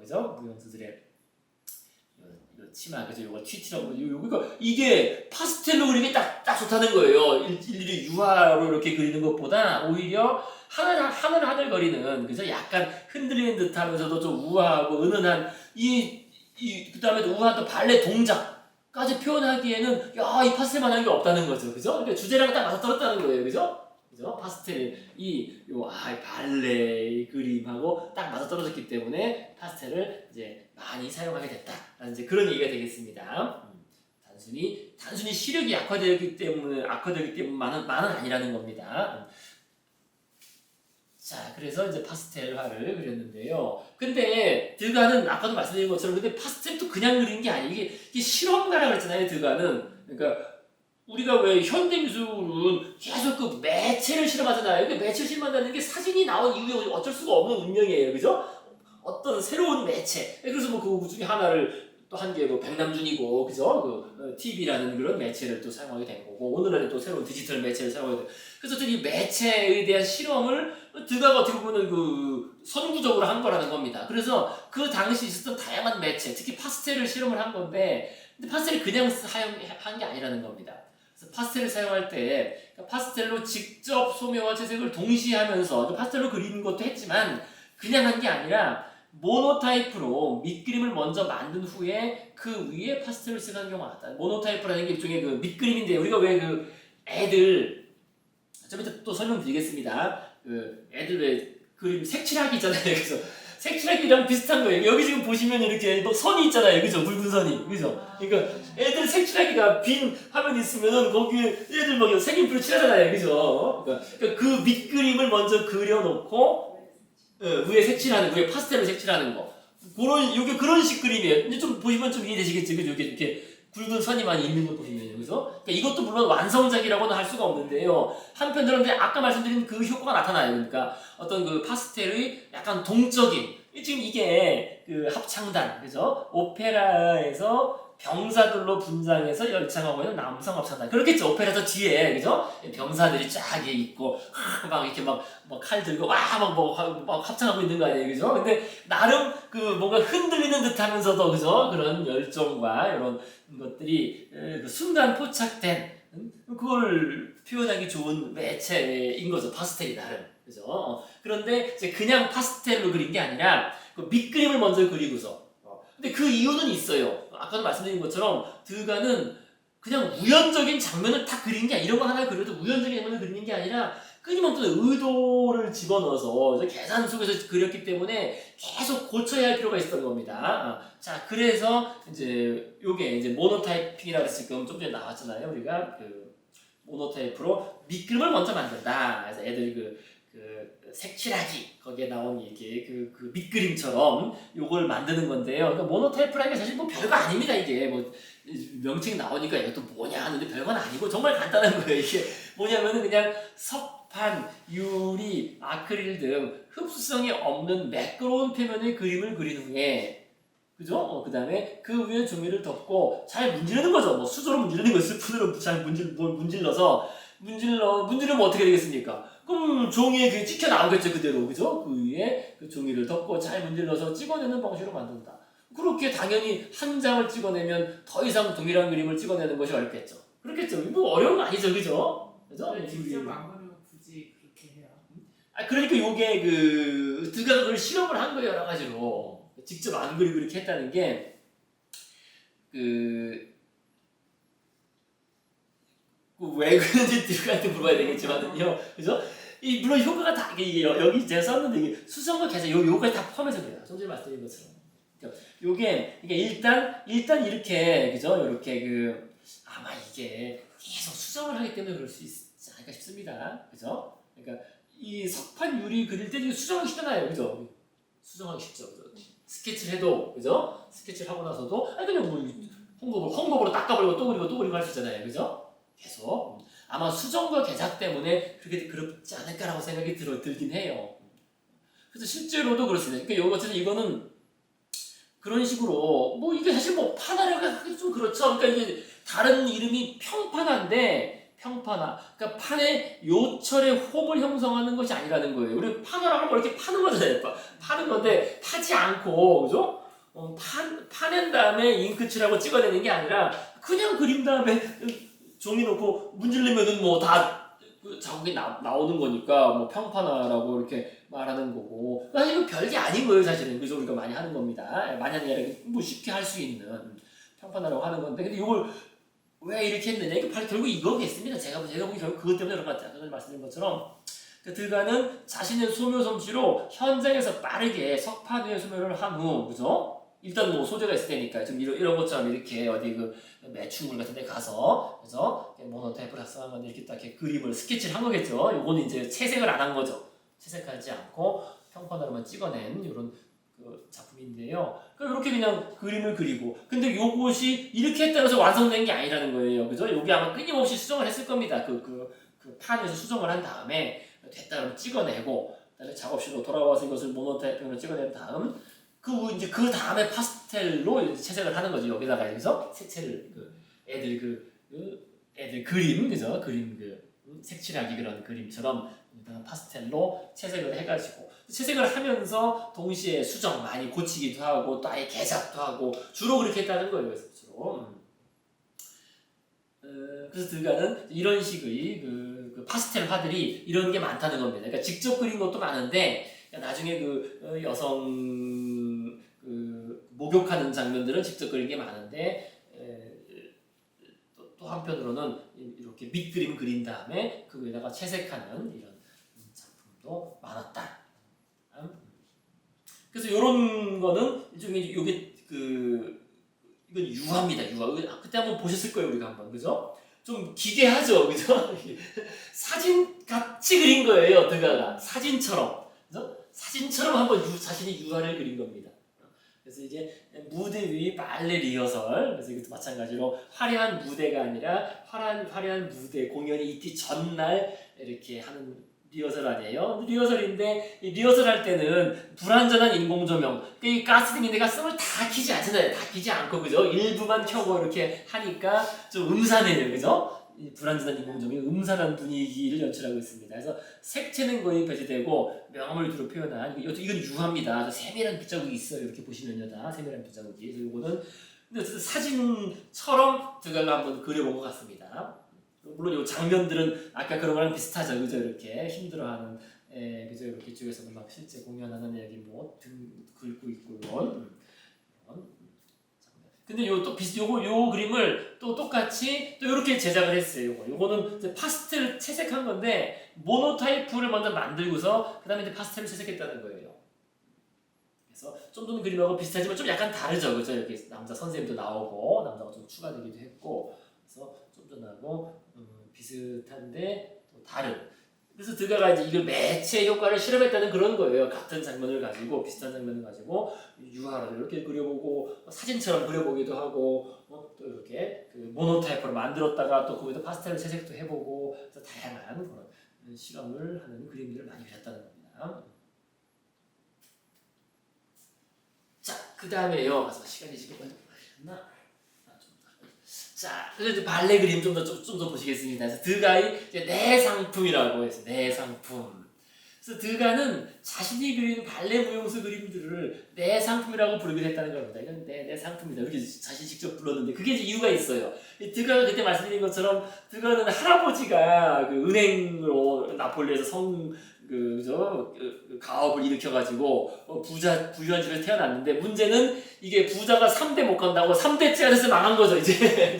그죠? 무용수들의 요 치마, 그죠? 요거 튀튀라고, 그러니까 이게 파스텔로 그리기 딱 좋다는 거예요. 일일이 유화로 이렇게 그리는 것보다 오히려 하늘거리는, 그죠? 약간 흔들리는 듯 하면서도 좀 우아하고 은은한 그 다음에 우아한 또 발레 동작까지 표현하기에는, 이 파스텔만한 게 없다는 거죠. 그죠? 그러니까 주제랑 딱 맞아떨었다는 거예요. 그죠? 그죠? 파스텔, 발레 그림하고 딱 맞아떨어졌기 때문에 파스텔을 이제 많이 사용하게 됐다라는 이제 그런 얘기가 되겠습니다. 단순히 시력이 악화되기 때문만은 아니라는 겁니다. 자, 그래서 이제 파스텔화를 그렸는데요. 근데 드가는 아까도 말씀드린 것처럼 근데 파스텔도 그냥 그린 게 아니에요. 이게 실험가라 그랬잖아요, 드가는. 그러니까 우리가 왜 현대미술은 계속 그 매체를 실험하잖아요. 그 매체를 실험한다는 게 사진이 나온 이후에 어쩔 수가 없는 운명이에요, 그죠? 어떤 새로운 매체. 그래서 뭐 그 중에 하나를 또 한 개 백남준이고, 그죠? TV라는 그런 매체를 또 사용하게 된 거고, 오늘날에 또 새로운 디지털 매체를 사용하게 된. 그래서 이 매체에 대한 실험을 드가가 어떻게 보면 선구적으로 한 거라는 겁니다. 그래서 그 당시 있었던 다양한 매체, 특히 파스텔을 실험을 한 건데, 근데 파스텔을 그냥 사용한 게 아니라는 겁니다. 그래서 파스텔을 사용할 때 파스텔로 직접 소묘와 채색을 동시에 하면서 파스텔로 그리는 것도 했지만 그냥 한 게 아니라 모노타입으로 밑그림을 먼저 만든 후에 그 위에 파스텔을 쓰는 경우가 많다. 모노타입이라는 게 일종의 밑그림인데, 우리가 왜 애들 좀 이따 또 설명드리겠습니다. 애들 왜 그림 색칠하기 있잖아요. 그래서 색칠하기랑 비슷한 거예요. 여기 지금 보시면 이렇게 선이 있잖아요. 그죠? 붉은 선이. 그죠? 그러니까 애들 색칠하기가 빈 화면 있으면은 거기에 애들 막 색연필로 칠하잖아요. 그죠? 그러니까 그 밑그림을 먼저 그려놓고 위에 색칠하는, 위에 파스텔로 색칠하는 거. 요게 그런 식 그림이에요. 이제 좀 보시면 좀 이해되시겠죠? 그죠? 이렇게 굵은 선이 많이 있는 거 보시면요. 그죠? 그러니까 이것도 물론 완성작이라고는 할 수가 없는데요. 한편으로는 아까 말씀드린 그 효과가 나타나요. 그러니까 어떤 파스텔의 약간 동적인, 지금 이게 합창단, 그죠? 오페라에서 병사들로 분장해서 열창하고 있는 남성 합창단. 그렇겠죠. 오페라에서 뒤에, 그죠? 병사들이 쫙 있고, 막 이렇게 막 칼 들고, 막 합창하고 있는 거 아니에요. 그죠? 근데 나름 뭔가 흔들리는 듯 하면서도, 그죠? 그런 열정과 이런 것들이 순간 포착된, 그걸 표현하기 좋은 매체인 거죠. 파스텔이 나름. 그죠? 그런데 이제 그냥 파스텔로 그린 게 아니라 밑그림을 먼저 그리고서, 근데 그 이유는 있어요. 아까도 말씀드린 것처럼 드가는 그냥 우연적인 장면을 다 그린 게 아니라, 이런 거 하나 그려도 우연적인 장면을 그리는 게 아니라 끊임없는 의도를 집어넣어서 계산 속에서 그렸기 때문에 계속 고쳐야 할 필요가 있었던 겁니다. 자, 그래서 이제 요게 이제 모노타이핑이라고 했을 때 좀 전에 나왔잖아요. 우리가 모노타입으로 밑그림을 먼저 만든다. 그래서 애들이 색칠하기 거기에 나온 이게 그 밑그림처럼 요걸 만드는 건데요. 그러니까 모노타입이라는 게 사실 별거 아닙니다. 이게 명칭 나오니까 이것도 뭐냐 하는데 별건 아니고 정말 간단한 거예요. 이게 뭐냐면은 그냥 석판, 유리, 아크릴 등 흡수성이 없는 매끄러운 표면의 그림을 그린 후에, 그죠? 그 다음에 그 위에 종이를 덮고 잘 문지르는 거죠. 수저로 문지르는 거예요. 스푼으로 잘 문질러서 문지르면 어떻게 되겠습니까? 그럼 종이에 찍혀 나오겠죠, 그대로. 그죠? 그 위에 그 종이를 덮고 잘 문질러서 찍어내는 방식으로 만든다. 그렇게 당연히 한 장을 찍어내면 더 이상 동일한 그림을 찍어내는 것이 어렵겠죠. 그렇겠죠. 어려운 거 아니죠, 그죠? 그죠? 직접 안 그리고 굳이 그렇게 해요. 그러니까 요게 드가가 그걸 실험을 한 거예요, 여러 가지로. 직접 안 그리고 이렇게 했다는 게, 왜 그런지 드가한테 물어봐야 되겠지만요. 그죠? 물론 효과가 다, 여기 제가 썼는데, 이게 수성과 개성, 요까지 다 포함해서 그래요. 좀 전에 말씀드린 것처럼. 요게, 그러니까 일단 이렇게, 그죠? 이렇게 아마 이게 계속 수정을 하기 때문에 그럴 수 있지 않을까 싶습니다. 그죠? 그러니까 이 석판 유리 그릴 때 수정하기 쉽잖아요. 그죠? 수정하기 쉽죠. 그죠? 스케치를 해도, 그죠? 스케치를 하고 나서도, 아니, 그냥 뭐, 헝겊으로 닦아버리고 또 그리고 또 그리고 할 수 있잖아요. 그죠? 계속. 아마 수정과 개작 때문에 그렇게 그렇지 않을까라고 생각이 들긴 해요. 그래서 실제로도 그렇습니다. 그러니까 어쨌든 이거는 그런 식으로, 뭐, 이게 사실 뭐, 파나라가 하기 좀 그렇죠. 그러니까 이게 다른 이름이 평파나인데, 평파나. 그러니까 판에 요철의 홈을 형성하는 것이 아니라는 거예요. 우리 파나라가 뭐 이렇게 파는 거잖아요. 파는 건데, 파지 않고, 그죠? 파낸 다음에 잉크칠하고 찍어내는 게 아니라, 그냥 그린 다음에 종이 놓고 문질르면은 뭐 다 자국이 나오는 거니까, 뭐 평파나라고 이렇게 말하는 거고. 사실 이거 별게 아닌 거예요, 사실은. 그래서 우리가 많이 하는 겁니다. 많이 하는 게 아니라 뭐 쉽게 할 수 있는 평판하라고 하는 건데, 근데 이걸 왜 이렇게 했느냐? 이게 바로 결국 이거겠습니다. 제가 보기 결국 그것 때문에 그런 것 같아요. 전에 말씀드린 것처럼. 드가는 자신의 소묘 솜씨로 현장에서 빠르게 석판 위에 소묘를 한 후, 그죠? 일단 뭐 소재가 있을 테니까 좀 이런 것처럼 이렇게 어디 그 매춘물 같은 데 가서, 그죠? 모노타입을 작성한 건데 이렇게 딱 이렇게 그림을 스케치를 한 거겠죠? 요거는 이제 채색을 안 한 거죠. 채색하지 않고 평판으로만 찍어낸 이런 그 작품인데요. 이렇게 그냥 그림을 그리고, 근데 요것이 이렇게 했다고 해서 완성된 게 아니라는 거예요. 그죠? 여기 아마 끊임없이 수정을 했을 겁니다. 그 판에서 수정을 한 다음에 됐다 그러면 찍어내고, 그다음에 작업실로 돌아와서 이것을 모노타입으로 찍어낸 다음, 이제 그 다음에 파스텔로 이제 채색을 하는 거죠. 여기다가 여기서 색채를 애들 그림, 그죠? 그림 색칠하기 그런 그림처럼 파스텔로 채색을 해가지고 채색을 하면서 동시에 수정 많이 고치기도 하고 또 아예 개작도 하고 주로 그렇게 했다는 거예요. 그래서 주로. 그래서 드가는 이런 식의 그 파스텔 화들이 이런 게 많다는 겁니다. 그러니까 직접 그린 것도 많은데 나중에 여성 목욕하는 장면들은 직접 그린 게 많은데 또 한편으로는 이렇게 밑그림 그린 다음에 그 위에다가 채색하는 이런 작품도 많았다. 그래서 이런 거는 일종의 이게 이건 유화입니다. 유화. 그때 한번 보셨을 거예요, 우리가 한번, 그죠? 좀 기괴하죠, 그죠? 사진 같이 그린 거예요, 드가가. 사진처럼, 그죠? 사진처럼 한번 자신이 유화를 그린 겁니다. 그래서 이제 무대 위 발레 리허설, 그래서 이것도 마찬가지로 화려한 무대가 아니라 화려한 무대 공연이 있기 전날 이렇게 하는 리허설 아니에요? 리허설인데 이 리허설 할 때는 불완전한 인공 조명, 이 가스등인데 가스등을 다 켜지 않잖아요. 다 켜지 않고, 그죠? 일부만 켜고 이렇게 하니까 좀 음산해요, 그죠? 이 불완전한 인공 조명이 음산한 분위기를 연출하고 있습니다. 그래서 색채는 거의 배제되고 명암을 두루 표현한, 이건 유화입니다. 세밀한 빗자국이 있어요. 이렇게 보시면요, 다 세밀한 빗자국이. 그래서 이거는 근데 어쨌든 사진처럼 드가가 한번 그려본 것 같습니다. 물론 이 장면들은 아까 그런 거랑 비슷하죠, 그죠? 이렇게 힘들어하는, 그죠? 이렇게 쪽에서 막 실제 공연하는 여기 뭐 등 긁고 있고 이런. 근데 요 그림을 또 똑같이 또 이렇게 제작을 했어요. 요거는 이제 파스텔 채색한 건데 모노타입을 먼저 만들고서 그다음에 이제 파스텔을 채색했다는 거예요. 그래서 좀 전에 그림하고 비슷하지만 좀 약간 다르죠, 그죠? 여기 남자 선생님도 나오고 남자가 좀 추가되기도 했고, 그래서 좀 전하고 비슷한데 또 다른. 그래서 드가가 이제 이걸 매체 효과를 실험했다는 그런 거예요. 같은 장면을 가지고 비슷한 장면을 가지고 유화로 이렇게 그려보고 사진처럼 그려보기도 하고 또 이렇게 모노타입으로 만들었다가 또 거기다 파스텔 채색도 해보고, 그래서 다양한 그런 실험을 하는 그림들을 많이 그렸다는 겁니다. 자, 그 다음에요. 시간이 지금 많이 걸렸나? 자, 그래서 이제 발레 그림 좀 더 보시겠습니다. 그래서 드가의 내 상품이라고 해서 내 상품. 그래서 드가는 자신이 그린 발레 무용수 그림들을 내 상품이라고 부르기도 했다는 겁니다. 이건 내 상품이다. 이렇게 자신이 직접 불렀는데 그게 이제 이유가 있어요. 드가가 그때 말씀드린 것처럼 드가는 할아버지가 은행으로 나폴리에서 가업을 일으켜가지고 부유한 집에서 태어났는데, 문제는 이게 부자가 3대 못 간다고 3대째 안에서 망한 거죠, 이제.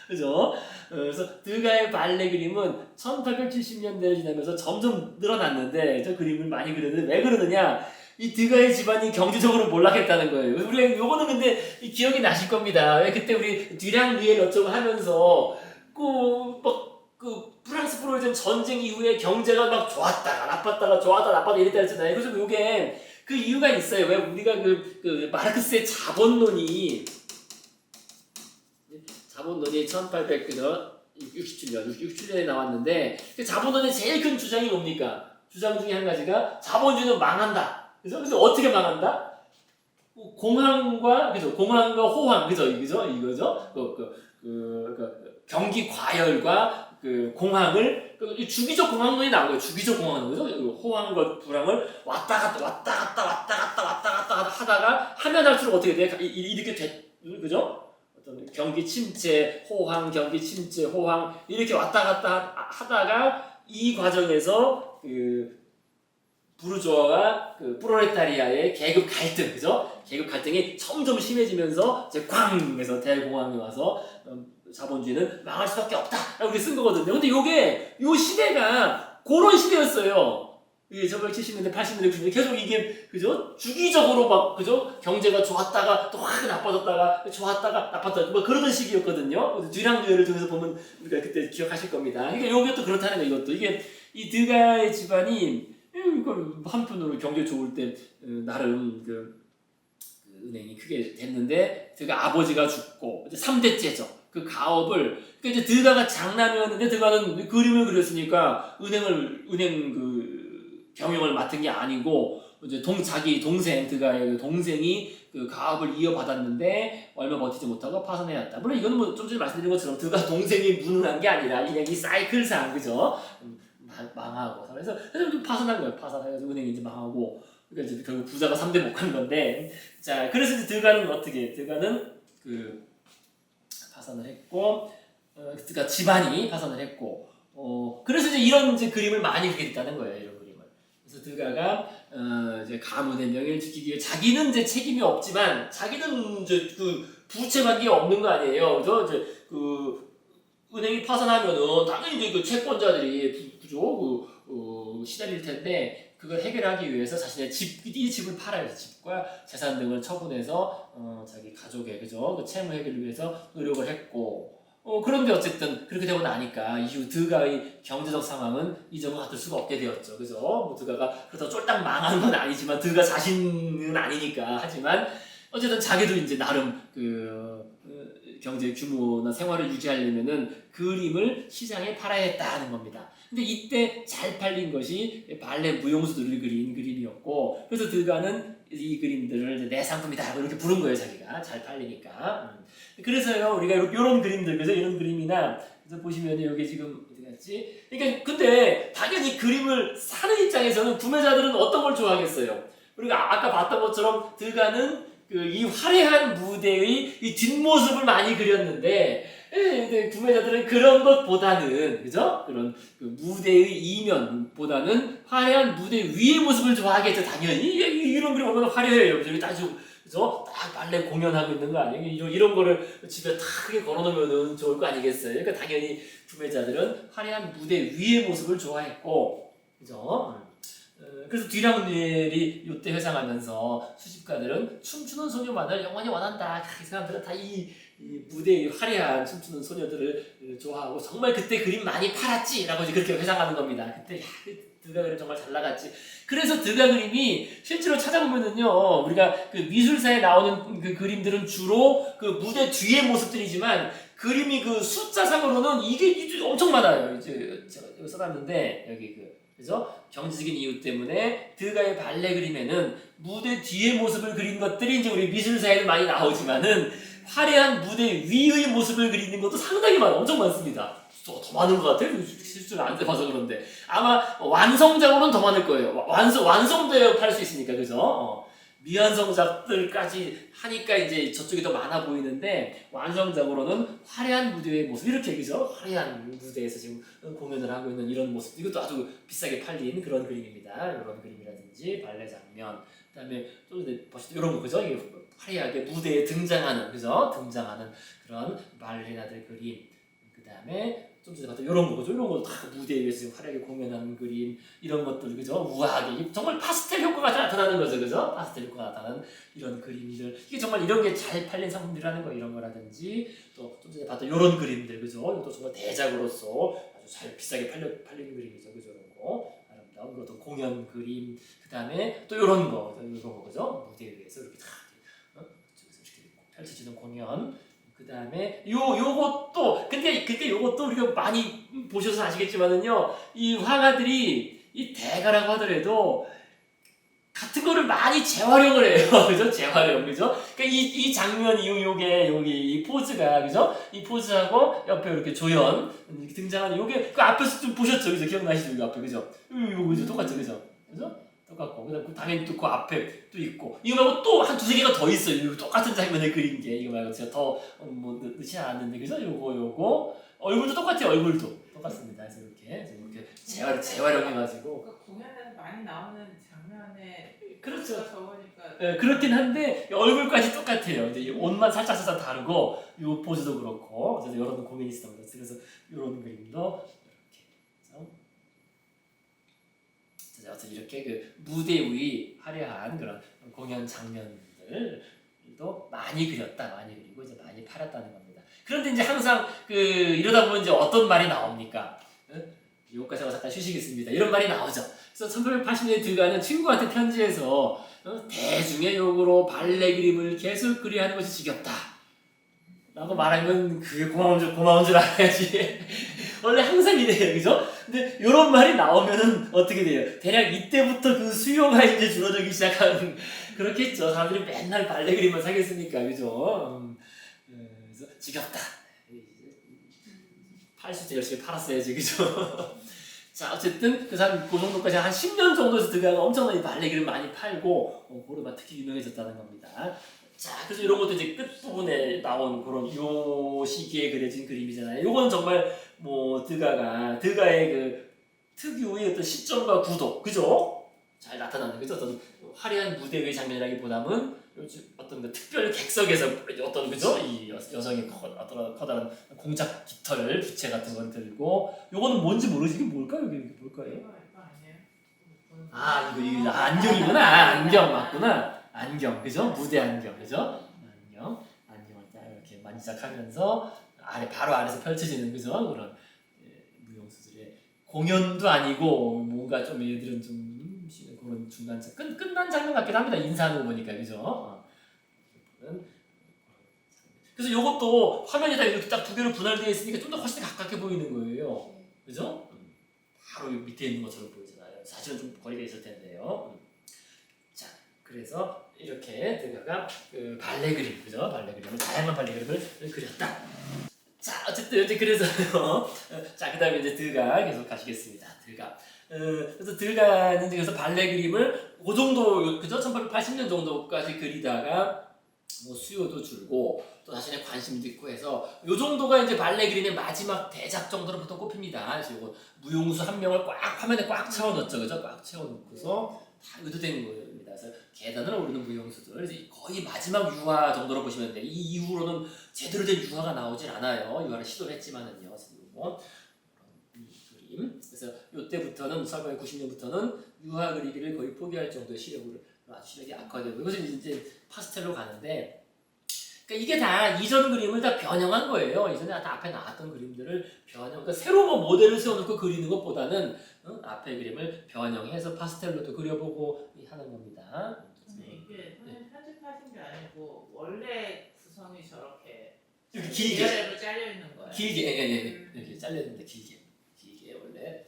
그죠? 그래서 드가의 발레 그림은 1870년대를 지나면서 점점 늘어났는데, 저 그림을 많이 그렸는데 왜 그러느냐? 이 드가의 집안이 경제적으로 몰락했다는 거예요. 우리가 요거는 근데 기억이 나실 겁니다. 왜 그때 우리 듀랑 르엘 어쩌고 하면서 그 프랑스 프로이센 전쟁 이후에 경제가 막 좋았다가 나빴다가 좋았다 나빴다 이랬다 했잖아요. 그래서 요게 그 이유가 있어요. 왜 우리가 그 마르크스의 자본론이 67년에 나왔는데 그 자본론의 제일 큰 주장이 뭡니까? 주장 중에 한 가지가 자본주의는 망한다. 그래서 어떻게 망한다? 공황과 호황 이거죠. 경기 과열과 그 공황을 주기적 공황론이 나온 거예요. 주기적 공황론 그죠? 호황과 불황을 왔다 갔다 하다가 하면 할수록 어떻게 돼? 이렇게 그죠? 어떤 경기 침체, 호황, 경기 침체, 호황 이렇게 왔다 갔다 하다가 이 과정에서 그 부르주아와 그 프롤레타리아의 계급 갈등, 그죠? 계급 갈등이 점점 심해지면서 이제 꽝에서 대공황이 와서 자본주의는 망할 수밖에 없다라고 이렇게 쓴 거거든요. 근데 요게 요 시대가 그런 시대였어요. 이게 1970년대, 80년대, 90년대 계속 이게 그죠? 주기적으로 막 그죠? 경제가 좋았다가 또 확 나빠졌다가 좋았다가 나빴다가 뭐 그러던 시기였거든요. 듀랑 르엘을 통해서 보면 우리가 그때 기억하실 겁니다. 그러니까 요게 또 그렇다는 거예요. 이것도 이게 이 드가의 집안이 이걸 한편으로 경제 좋을 때 나름 그 은행이 크게 됐는데 드가 아버지가 죽고 이제 3대째죠. 그 가업을 그러니까 이제 드가가 장남이었는데 드가는 그림을 그렸으니까 은행 그 경영을 맡은 게 아니고 이제 자기 동생 드가의 동생이 그 가업을 이어받았는데 얼마 버티지 못하고 파산해왔다. 물론 이거는 뭐 좀 전에 말씀드린 것처럼 드가 동생이 무능한 게 아니라 그냥 이 사이클상 그죠? 망하고 그래서 파산한 거예요. 파산해가지고 은행이 이제 망하고 그러니까 이제 결국 부자가 3대 못 간 건데 자 그래서 이제 드가는 어떻게 드가는 그 파산을 했고 그러니까 집안이 파산을 했고 그래서 이제 이런 이제 그림을 많이 그리게 됐다는 거예요. 이런 그림을. 그래서 드가가 이제 가문의 명예를 지키기 위해 자기는 이제 책임이 없지만 자기는 이제 그 부채 관계 없는 거 아니에요. 그죠? 이제 그 은행이 파산하면은 당연히 이제 그 채권자들이 그죠? 시달릴 텐데 그걸 해결하기 위해서 자신의 이 집을 팔아요. 집과 재산 등을 처분해서 자기 가족의 그죠? 그 채무 해결을 위해서 노력을 했고 그런데 어쨌든 그렇게 되고 나니까 이후 드가의 경제적 상황은 이 점을 갖출 수가 없게 되었죠. 그죠? 뭐 드가가 그렇다고 쫄딱 망한 건 아니지만 드가 자신은 아니니까 하지만 어쨌든 자기도 이제 나름 경제 규모나 생활을 유지하려면은 그림을 시장에 팔아야 했다는 겁니다. 근데 이때 잘 팔린 것이 발레 무용수들을 그린 그림이었고 그래서 드가는 이 그림들을 내 상품이다 이렇게 부른 거예요. 자기가 잘 팔리니까. 그래서요 우리가 이런 그림들 그래서 이런 그림이나 그래서 보시면 여기 지금 어디 갔지? 그러니까 근데 당연히 그림을 사는 입장에서는 구매자들은 어떤 걸 좋아하겠어요? 우리가 아까 봤던 것처럼 드가는 이 화려한 무대의 이 뒷모습을 많이 그렸는데 근데 구매자들은 그런 것보다는 그죠? 그런 그 무대의 이면보다는 화려한 무대 위의 모습을 좋아하겠죠. 당연히 이런 그림 얼마나 화려해요. 저기 그죠? 딱 발레 공연하고 있는 거 아니에요? 이런 거를 집에 딱 크게 걸어놓으면 좋을 거 아니겠어요? 그러니까 당연히 구매자들은 화려한 무대 위의 모습을 좋아했고 그죠? 그래서 듀랑 르엘이 이때 회상하면서 수집가들은 춤추는 소녀만을 영원히 원한다. 이 사람들은 다 이 무대의 화려한 춤추는 소녀들을 좋아하고 정말 그때 그림 많이 팔았지라고 이제 그렇게 회상하는 겁니다. 그때 드가 그림 정말 잘 나갔지. 그래서 드가 그림이 실제로 찾아보면은요, 우리가 그 미술사에 나오는 그 그림들은 주로 그 무대 뒤의 모습들이지만 그림이 그 숫자상으로는 이게 엄청 많아요. 이제 제가 여기 써놨는데 여기 그래서 경제적인 이유 때문에 드가의 발레 그림에는 무대 뒤의 모습을 그린 것들이 이제 우리 미술사에는 많이 나오지만은 화려한 무대 위의 모습을 그리는 것도 상당히 엄청 많습니다. 더 많은 것 같아요. 실제로 안 돼봐서 그런데 아마 완성작으로는 더 많을 거예요. 완성되어 팔 수 있으니까 그죠? 미완성작들까지 하니까 이제 저쪽이 더 많아 보이는데 완성작으로는 화려한 무대의 모습 이렇게 그죠? 화려한 무대에서 지금 공연을 하고 있는 이런 모습 이것도 아주 비싸게 팔린 그런 그림입니다. 이런 그림이라든지 발레 장면 그다음에 또 보시죠 이런 거 그죠? 이게 화려하게 무대에 등장하는 그죠? 등장하는 그런 발레리나들 그림 그다음에 좀 전에 봤던 이런 거죠. 이런 것도 다 무대 위에서 지금 화려하게 공연하는 그림 이런 것들 그죠? 우아하게 정말 파스텔 효과가 나타나는 거죠, 그죠? 파스텔 효과가 나타나는 이런 그림들 이게 정말 이런 게 잘 팔린 상품들이라는 거 이런 거라든지 또 좀 전에 봤던 이런 그림들 그죠? 이것도 정말 대작으로서 아주 잘 비싸게 팔린 그림이죠, 그죠? 이런 거 아름다운 어떤 공연 그림 그다음에 또 이런 거 그죠? 무대 위에서 이렇게 다 이렇게 펼쳐지는 공연. 그 다음에 요것도 근데 요것도 우리가 많이 보셔서 아시겠지만은요 이 화가들이 이 대가라고 하더라도 같은 거를 많이 재활용을 해요. 그죠? 재활용 그죠? 그러니까 이 장면 요게 여기 이 포즈가 그죠? 이 포즈하고 옆에 이렇게 조연 이렇게 등장하는 요게 그 앞에서 좀 보셨죠? 그죠? 기억나시죠? 이 앞에 그죠? 요거 그죠? 똑같죠? 그죠? 그죠? 똑같고 그다음 당연히 또 그 앞에 또 있고 이거 말고 또 한 두세 개가 더 있어요. 똑같은 장면을 그린 게 이거 말고 제가 더 뭐 넣지 않았는데 그죠? 요거 얼굴도 똑같아요. 얼굴도 똑같습니다. 그래서 이렇게 재활용해가지고 그 공연에서 많이 나오는 장면에 그렇죠. 적으니까 네, 그렇긴 한데 얼굴까지 똑같아요. 이제 옷만 살짝 다르고 요 포즈도 그렇고 그래서 이런 고민이 있었던 거죠. 그래서 이런 그림도 어쨌든 이렇게 그 무대 위 화려한 그런 공연 장면들도 많이 그렸다, 많이 그리고 이제 많이 팔았다는 겁니다. 그런데 이제 항상 그 이러다 보면 이제 어떤 말이 나옵니까? 이것까지 하고 잠깐 쉬시겠습니다. 이런 말이 나오죠. 그래서 1880년에 들어가는 친구한테 편지에서 대중의 욕으로 발레 그림을 계속 그리려 하는 것이 지겹다. 라고 말하면 그게 고마운 줄 알아야지. 원래 항상 이래요, 그죠? 근데 이런 말이 나오면은 어떻게 돼요? 대략 이때부터 그 수요가 이제 줄어들기 시작하는 그렇겠죠. 사람들이 맨날 발레 그림만 사겠으니까, 그죠? 그래서 지겹다. 팔 수 있을 때 열심히 팔았어야지, 그죠? 자, 어쨌든 그 사람 그 정도까지 한 10년 정도에서 들어가면 엄청나게 발레 그림 많이 팔고 고르바 특히 유명해졌다는 겁니다. 자, 그래서 이런 것도 이제 끝부분에 나온 그런 요 시기에 그려진 그림이잖아요. 요건 정말 뭐 드가의 그 특유의 어떤 시점과 구도, 그죠? 잘 나타나는 그죠? 어떤 화려한 무대의 장면이라기보다는 어떤 그 특별 객석에서 어떤 그죠? 이 여성의 어떤 커다란 공작 깃털 부채 같은 걸 들고 요거는 뭔지 모르지 이게 뭘까요? 이게 뭘까요? 이거 아니에요? 아 이거 안경이구나. 안경 맞구나. 안경 그죠? 무대 안경 그죠? 안경을 딱 이렇게 만지작하면서 바로 아래서 펼쳐지는 그죠? 그런 무용수들의 공연도 아니고 뭔가 좀 얘들은 좀 그런 중간 끝난 장면 같기도 합니다. 인사하는 거 보니까 그죠? 그래서 이것도 화면에다 이렇게 딱 두 개로 분할되어 있으니까 좀 더 훨씬 가깝게 보이는 거예요. 그죠? 바로 밑에 있는 것처럼 보이잖아요. 사실은 좀 거리가 있을 텐데요. 자, 그래서 이렇게 드가가 그 발레 그림, 그죠? 발레 그림을 다양한 발레 그림을 그렸다. 자, 어쨌든 이제 그래서요. 자, 그다음에 이제 드가 계속 가시겠습니다. 드가. 그래서 드가는 그래서 발레 그림을 그 정도, 그죠? 1880년 정도까지 그리다가 뭐 수요도 줄고 또 자신의 관심도 있고 해서 요 정도가 이제 발레 그림의 마지막 대작 정도로 보통 꼽힙니다. 그래서 요거 무용수 한 명을 꽉 화면에 꽉 채워넣죠, 그죠? 꽉 채워놓고서 다 의도된 겁니다. 그래서 계단을 오르는 무용수들, 그래서 거의 마지막 유화 정도로 보시면 돼요. 이 이후로는 제대로 된 유화가 나오질 않아요. 유화를 시도를 했지만은요. 그래서 요거 그림. 그래서 요때부터는 1890년부터는 유화 그리기를 거의 포기할 정도의 시력이 악화되고 이것은 이제 파스텔로 가는데 그러니까 이게 다 이전 그림을 다 변형한 거예요. 이전에 다 앞에 나왔던 그림들을 그러니까 새로 뭐 모델을 세워놓고 그리는 것보다는 앞에 그림을 변형해서 파스텔로도 그려보고 하는 겁니다. 이게 선생님 편집하신 게 아니고 원래 구성이 저렇게 이렇게 길게 위아래로 잘려 있는 거예요. 길게 이렇게 잘려 있는데 길게 원래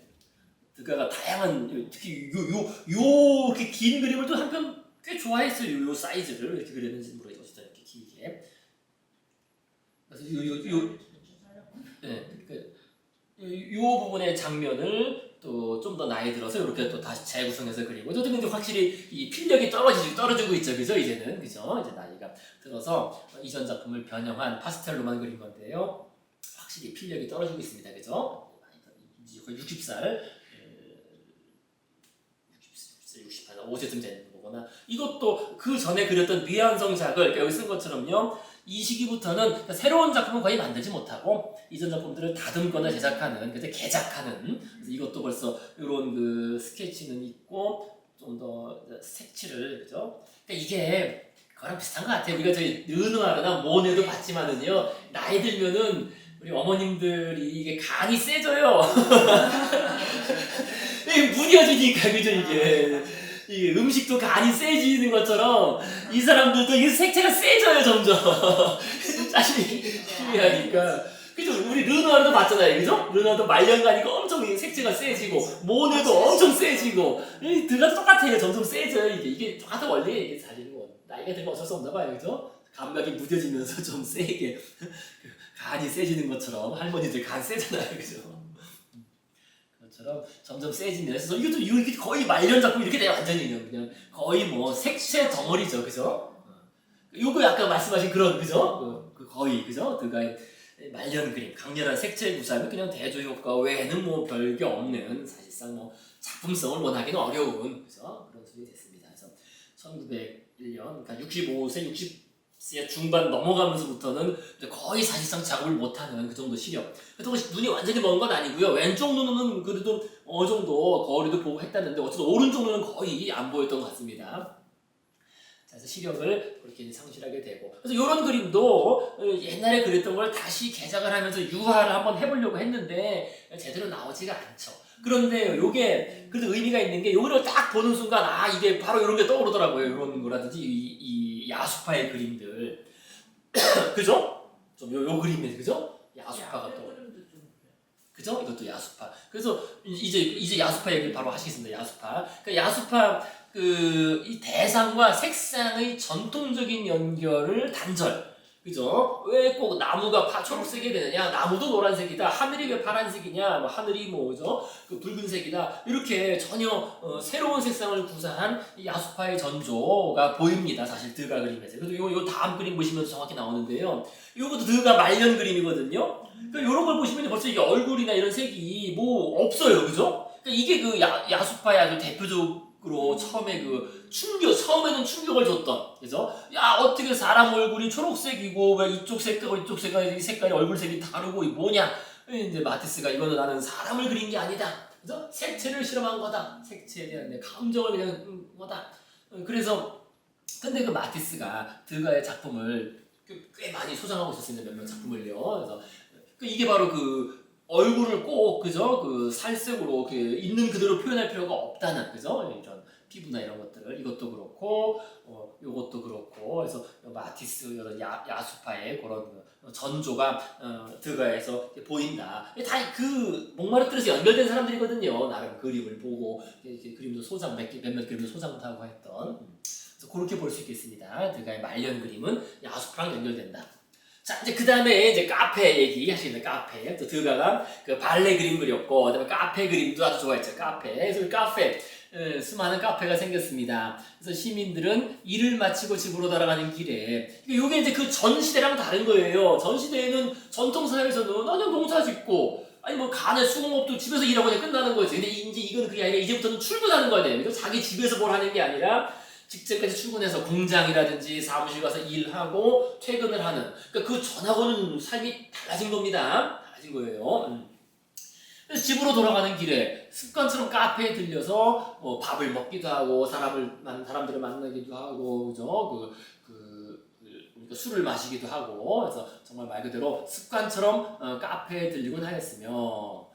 드가가 다양한 특히 요 이렇게 긴 그림을 또 한편 꽤 좋아했어요. 요 사이즈를 이렇게 그렸는지 모르겠어요. 어쨌든 이렇게 길게. 그래서 요 부분의 장면을 또 좀 더 나이 들어서 이렇게 또 다시 재구성해서 그리고 어쨌든 이제 확실히 이 필력이 떨어지고 있죠, 그죠? 이제는 그죠? 이제 나이가 들어서 이전 작품을 변형한 파스텔로만 그린 건데요. 확실히 필력이 떨어지고 있습니다, 그죠? 거의 60살, 68살, 5세쯤 되는 거거나 이것도 그 전에 그렸던 미완성작을 여기 쓴 것처럼요. 이 시기부터는 그러니까 새로운 작품은 거의 만들지 못하고 이전 작품들을 다듬거나 제작하는, 그래서 개작하는. 그래서 이것도 벌써 이런 그 스케치는 있고 좀 더 색칠을, 그죠? 그러니까 이게 그거랑 비슷한 것 같아요. 우리가 저희 르누아르나 모네도 봤지만은요, 나이 들면은 우리 어머님들이 이게 간이 세져요. 이게 무뎌지니까, 그죠, 이게 음식도 간이 세지는 것처럼 이 사람들도 이게 색채가 세져요, 점점. 자신이 하니까. 그죠? 우리 르누아르도 봤잖아요, 그죠? 르누아르도 말년가니까 엄청 색채가 세지고, 모네도 엄청 세지고, 이 드가 똑같아요, 점점 세져요, 이게 똑같은 원리예요, 이게 사실은. 나이가 들면 어쩔 수 없나 봐요, 그죠? 감각이 무뎌지면서 좀 세게 간이 세지는 것처럼 할머니들 간 세잖아요, 그죠? 그것처럼 점점 세지면서 이게 거의 말년 작품 이렇게 돼요, 완전히 그냥 거의 뭐 색채 덩어리죠, 그죠? 요거 아까 말씀하신 그런, 그죠? 그 거의, 그죠? 드가의 말년 그림, 강렬한 색채 구사는 그냥 대조 효과 외에는 뭐 별게 없는, 사실상 뭐 작품성을 원하기는 어려운, 그죠? 그런 소리 됐습니다. 그래서 1901년, 그러니까 65세, 60세 중반 넘어가면서부터는 거의 사실상 작업을 못하는 그 정도 시력. 그렇다고 눈이 완전히 먼 건 아니고요. 왼쪽 눈은 그래도 어느 정도 거리도 보고 했다는데 어쨌든 오른쪽 눈은 거의 안 보였던 것 같습니다. 그래서 시력을 그렇게 상실하게 되고, 그래서 이런 그림도 옛날에 그렸던 걸 다시 개작을 하면서 유화를 한번 해보려고 했는데 제대로 나오지가 않죠. 그런데 요게 그래도 의미가 있는 게, 요거를 딱 보는 순간 이게 바로 이런 게 떠오르더라고요. 이런 거라든지 이 야수파의 그림들. 그죠? 좀 요 그림에, 그죠? 야수파가 또, 그죠? 이것도 야수파. 그래서 이제 야수파 얘기를 바로 하시겠습니다. 야수파. 그러니까 야수파 이 대상과 색상의 전통적인 연결을 단절. 그죠? 왜 꼭 나무가 초록색이 되느냐? 나무도 노란색이다. 하늘이 왜 파란색이냐? 뭐 하늘이 그죠? 그 붉은색이다. 이렇게 전혀 새로운 색상을 구사한 이 야수파의 전조가 보입니다. 사실 드가 그림에서. 그래서 요 다음 그림 보시면 정확히 나오는데요. 이것도 드가 말년 그림이거든요. 그러니까 이런 걸 보시면 벌써 이게 얼굴이나 이런 색이 뭐 없어요, 그죠? 그러니까 이게 그 야수파의 아주 대표적으로 처음에 처음에는 충격을 줬던, 그죠? 야, 어떻게 사람 얼굴이 초록색이고, 왜 이쪽 색깔과 이쪽 색깔이 얼굴색이 다르고, 이 뭐냐? 이제 마티스가 이거는 나는 사람을 그린 게 아니다. 그죠? 색채를 실험한 거다. 색채에 대한 내 감정을 그냥 거다. 그래서, 근데 그 마티스가 드가의 작품을 꽤 많이 소장하고 있었습니다. 몇몇 작품을요. 그래서, 이게 바로 얼굴을 꼭, 그죠? 살색으로 있는 그대로 표현할 필요가 없다는, 그죠? 이런 피부나 이런 것들을, 이것도 그렇고, 요것도 그렇고, 그래서 마티스, 이런 야수파의 그런 전조가, 드가에서 보인다. 다 목마르 틀에서 연결된 사람들이거든요. 나름 그림을 보고, 이렇게 그림도 몇몇 그림도 소장도 하고 했던. 그래서 그렇게 볼 수 있겠습니다. 드가의 말년 그림은 야수파랑 연결된다. 자, 이제 그 다음에 이제 카페 얘기 하시는 카페. 또 드가가 발레 그림 그렸고, 그 다음에 카페 그림도 아주 좋아했죠. 카페. 그래서 카페. 수많은 카페가 생겼습니다. 그래서 시민들은 일을 마치고 집으로 돌아가는 길에, 이게 이제 그 전 시대랑 다른 거예요. 전 시대에는 전통사회에서는 그냥 농사 짓고, 아니 뭐 간에 수공업도 집에서 일하고 그냥 끝나는 거지. 근데 이제 이건 그게 아니라 이제부터는 출근하는 거예요. 자기 집에서 뭘 하는 게 아니라 직접까지 출근해서 공장이라든지 사무실 가서 일하고 퇴근을 하는, 그러니까 그 전하고는 삶이 달라진 겁니다. 달라진 거예요. 그래서 집으로 돌아가는 길에 습관처럼 카페에 들려서 밥을 먹기도 하고 사람들을 만나기도 하고, 그죠? 그러니까 술을 마시기도 하고, 그래서 정말 말 그대로 습관처럼 카페에 들리곤 하였으며,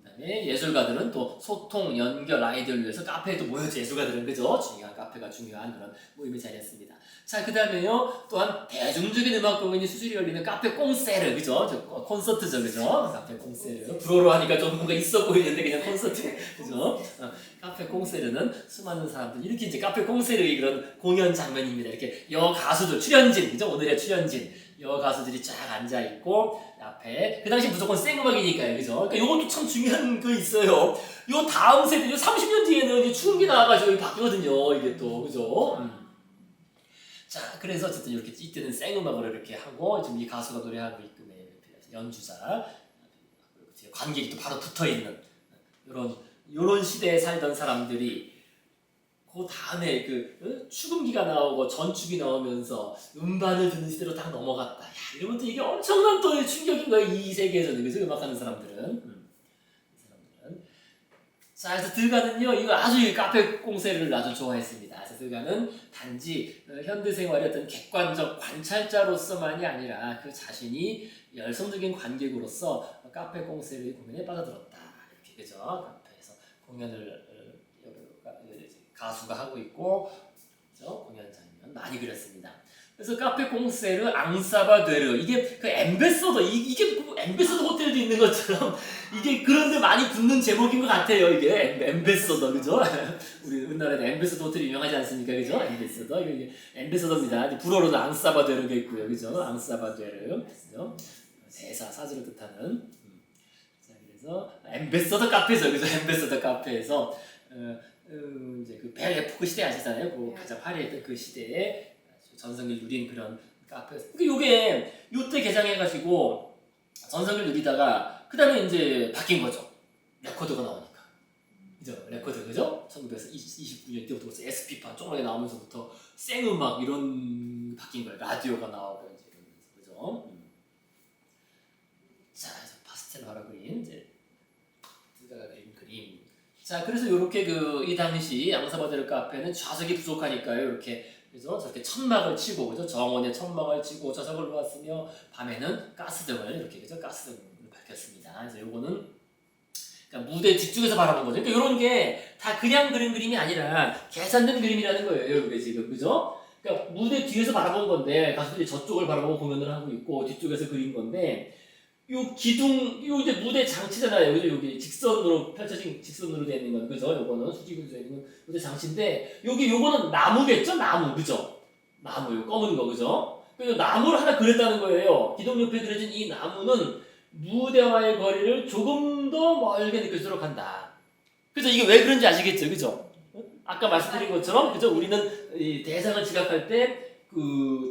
그다음에 예술가들은 또 소통, 연결, 아이디어를 위해서 카페에 또 모였죠. 예술가들은, 그죠? 카페가 중요한 그런 모임의 자리였습니다. 자, 그 다음에요, 또한 대중적인 음악 공연이 수시로 열리는 카페 꽁세르, 그죠? 콘서트죠, 그죠? 카페 꽁세르. 불어로 하니까 좀 뭔가 있어 보이는데 그냥 콘서트, 그죠? 카페 꽁세르는 수많은 사람들, 이렇게 이제 카페 꽁세르의 그런 공연 장면입니다. 이렇게 가수들, 출연진, 그죠? 오늘의 출연진, 가수들이 쫙 앉아있고, 앞에, 그 당시 무조건 생음악이니까요, 그죠? 그러니까 이것도 참 중요한 거 있어요. 요 다음 세대, 30년 뒤에는 이제 추억이 나와가지고 바뀌거든요, 이게 또, 그죠? 자, 그래서 어쨌든 이렇게 이때는 생음악으로 이렇게 하고, 지금 이 가수가 노래하고 있고, 연주자, 관객이 또 바로 붙어 있는, 요런 시대에 살던 사람들이 그 다음에 축음기가 나오고 전축이 나오면서 음반을 듣는 시대로 딱 넘어갔다. 야, 이러면 또 이게 엄청난 또 충격인 거예요. 이 세계에서는. 그래서 음악하는 사람들은. 이 사람들은. 자, 그래서 드가는요, 이거 아주 이 카페 꽁세를 아주 좋아했습니다. 그래서 드가는 단지 현대 생활의 어떤 객관적 관찰자로서만이 아니라 그 자신이 열성적인 관객으로서 카페 꽁세의 공연에 빠져들었다. 이렇게, 그죠? 카페에서 공연을 가수가 하고 있고, 그죠? 공연 장면 많이 그렸습니다. 그래서 카페 꽁세르 앙사바되르, 이게 그 엠베서더, 이게 엠베서더 호텔도 있는 것처럼 이게 그런데 많이 붙는 제목인 것 같아요. 이게 엠베서더, 그죠? 우리 우리나라에 엠베서더 호텔이 유명하지 않습니까, 그죠? 엠베서더, 이게 엠베서더입니다. 불어로는 앙사바되르가 있고요, 그죠? 앙사바되르, 그죠? 대사 사주를 뜻하는. 자, 그래서 엠베서더 카페에서, 그죠? 엠베서더 카페에서 이제 그 벨에포크 시대 아시잖아요. 그 가장 화려했던 그 시대에 전성기를 누린 그런 카페에서. 요게 요때 개장해가지고 전성기를 누리다가 그 다음에 이제 바뀐 거죠. 레코드가 나오니까. 그죠? 레코드, 그죠? 1929년 때부터 벌써 SP판 조그맣게 나오면서부터 생음악 이런 바뀐 거예요. 라디오가 나오고 이제 이러면서, 그죠? 자, 파스텔 화라 그린 이제 드가가 그린 그림. 자, 그래서 이렇게 이 당시 앙사바데르 카페는 좌석이 부족하니까요. 이렇게 그래서 저렇게 천막을 치고, 그죠? 정원에 천막을 치고 좌석을 놓았으며 밤에는 가스등을 이렇게, 그죠? 가스등을 밝혔습니다. 그래서 요거는 그러니까 무대 뒤쪽에서 바라본 거죠. 그러니까 이런 게 다 그냥 그린 그림이 아니라 계산된 그림이라는 거예요. 이게 지금, 그죠? 그러니까 무대 뒤에서 바라본 건데 가수들이 저쪽을 바라보고 공연을 하고 있고 뒤쪽에서 그린 건데. 요 기둥, 요 이제 무대 장치잖아요. 그죠? 여기 직선으로 펼쳐진, 직선으로 되어 있는 건, 그죠? 요거는 수직으로 되어 있는 무대 장치인데, 요거는 나무겠죠? 나무, 그죠? 나무, 요 검은 거, 그죠? 그래서 나무를 하나 그렸다는 거예요. 기둥 옆에 그려진 이 나무는 무대와의 거리를 조금 더 멀게 느껴지도록 한다. 그죠? 이게 왜 그런지 아시겠죠? 그죠? 아까 말씀드린 것처럼, 그죠? 우리는 이 대상을 지각할 때,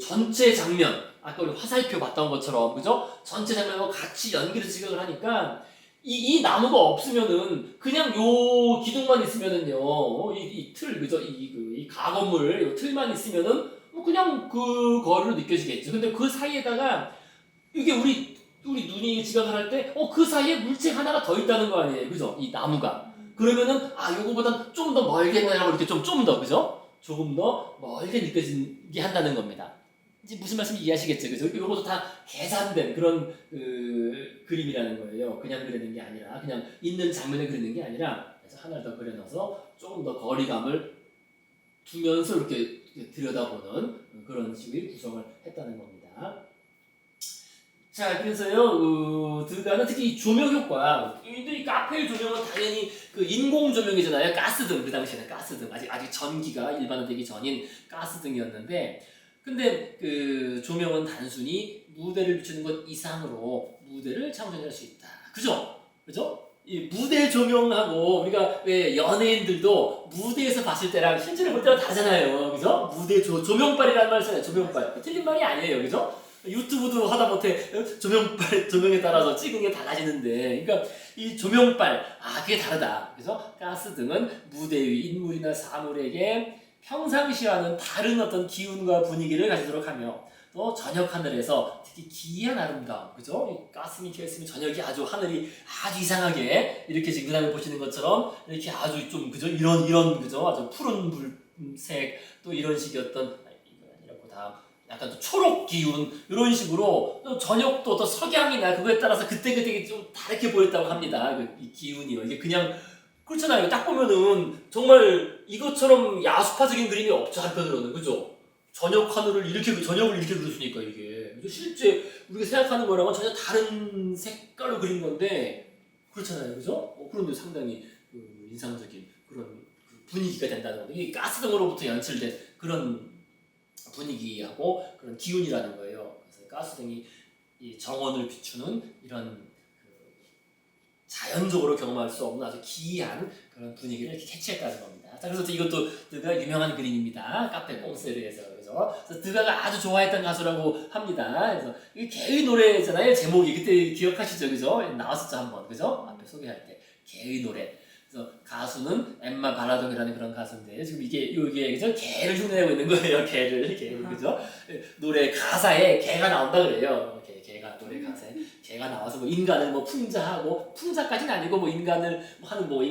전체 장면, 아까 우리 화살표 봤던 것처럼, 그죠? 전체 장면하고 같이 연기를 지각을 하니까, 이 나무가 없으면은, 그냥 요 기둥만 있으면은요, 이 틀, 그죠? 이 가건물, 요 틀만 있으면은, 뭐 그냥 그 거리로 느껴지겠죠. 근데 그 사이에다가, 이게 우리 눈이 지각을 할 때, 그 사이에 물체 하나가 더 있다는 거 아니에요. 그죠? 이 나무가. 그러면은, 요거보단 좀 더 멀게 하고 이렇게 좀 더, 그죠? 조금 더 멀게 느껴지게 한다는 겁니다. 이제 무슨 말씀인지 이해하시겠죠? 그죠? 이것도 다 계산된 그런 그림이라는 거예요. 그냥 그리는 게 아니라, 그냥 있는 장면을 그리는 게 아니라, 그래서 하나를 더 그려놔서 조금 더 거리감을 두면서 이렇게 들여다보는 그런 식의 구성을 했다는 겁니다. 자, 그래서요, 드가는 특히 이 조명 효과, 이 카페의 조명은 당연히 인공 조명이잖아요. 가스등, 그 당시에는 가스등. 아직 전기가 일반화되기 전인 가스등이었는데, 근데 조명은 단순히 무대를 비추는 것 이상으로 무대를 창조할 수 있다. 그죠? 그죠? 이 무대 조명하고 우리가 왜 연예인들도 무대에서 봤을 때랑 실제로 볼 때랑 다르잖아요. 그죠? 무대 조명빨이라는 말 쓰잖아요. 조명빨. 틀린 말이 아니에요. 그죠? 유튜브도 하다못해 조명에 따라서 찍은 게 달라지는데, 그러니까 이 조명빨, 그게 다르다. 그래서 가스등은 무대 위 인물이나 사물에게 평상시와는 다른 어떤 기운과 분위기를 가지도록 하며, 또 저녁 하늘에서 특히 기이한 아름다움, 그죠? 가스미 켜있으면 저녁이 하늘이 아주 이상하게 이렇게 지금 그다음에 보시는 것처럼 이렇게 아주 좀, 그죠? 이런 그죠? 아주 푸른 불색, 또 이런 식의 어떤, 약간 또 초록 기운, 이런 식으로 또 저녁도 또 석양이나 그거에 따라서 그때 좀 다르게 보였다고 합니다. 이 기운이요. 이게 그냥 그렇잖아요. 딱 보면은 정말 이것처럼 야수파적인 그림이 없죠, 한편으로는. 그죠? 저녁을 이렇게 그렸으니까 이게. 실제 우리가 생각하는 거랑은 전혀 다른 색깔로 그린 건데, 그렇잖아요. 그죠? 그런데 상당히 인상적인 그런 분위기가 된다는 겁니다. 이게 가스등으로부터 연출된 그런 분위기하고 그런 기운이라는 거예요. 그래서 가스등이 이 정원을 비추는 이런 자연적으로 경험할 수 없는 아주 기이한 그런 분위기를 이렇게 캐치했다는 겁니다. 자, 그래서 이것도 드가 유명한 그림입니다. 카페 꽁세르에서. 그래서 드가가 아주 좋아했던 가수라고 합니다. 그래서 이게 개의 노래잖아요. 제목이 그때 기억하시죠, 그죠? 나왔었죠 한번, 그죠? 앞에 소개할 때 개의 노래. 그래서 가수는 엠마 발라동이라는 그런 가수인데 지금 이게 그죠? 개를 흉내내고 있는 거예요. 개를 그죠? 노래 가사에 개가 나온다 그래요. 개가 노래 가사에 개가 나와서 뭐 인간을 뭐 풍자하고 풍자까지는 아니고 뭐 인간을 하는 뭐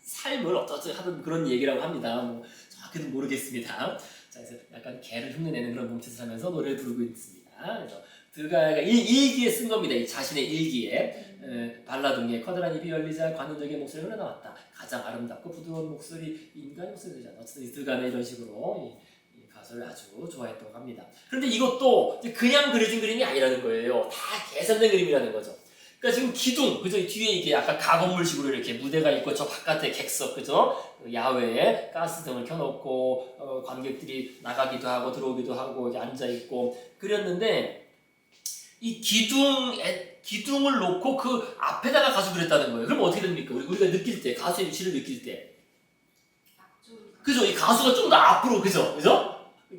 삶을 어쩌고 하던 그런 얘기라고 합니다. 뭐 정확히는 모르겠습니다. 자, 그래서 약간 개를 흉내내는 그런 몸짓을 하면서 노래를 부르고 있습니다. 그래서 드가가 일기에 쓴 겁니다. 이 자신의 일기에 발라둥에 커다란 입이 열리자 관원적인 목소리가 흘러나왔다. 가장 아름답고 부드러운 목소리, 인간의 목소리잖아. 어쨌든 드가는 이런 식으로 이 가수를 아주 좋아했다고 합니다. 그런데 이것도 그냥 그려진 그림이 아니라는 거예요. 다 계산된 그림이라는 거죠. 그러니까 지금 기둥, 그죠? 뒤에 이게 아까 가건물식으로 이렇게 무대가 있고 저 바깥에 객석, 그죠? 야외에 가스등을 켜놓고 관객들이 나가기도 하고 들어오기도 하고 이렇게 앉아 있고 그렸는데 이 기둥을 놓고 그 앞에다가 가수 그렸다는 거예요. 그럼 어떻게 됩니까? 우리가 느낄 때 가수의 위치를 느낄 때, 그죠? 이 가수가 좀 더 앞으로, 그죠?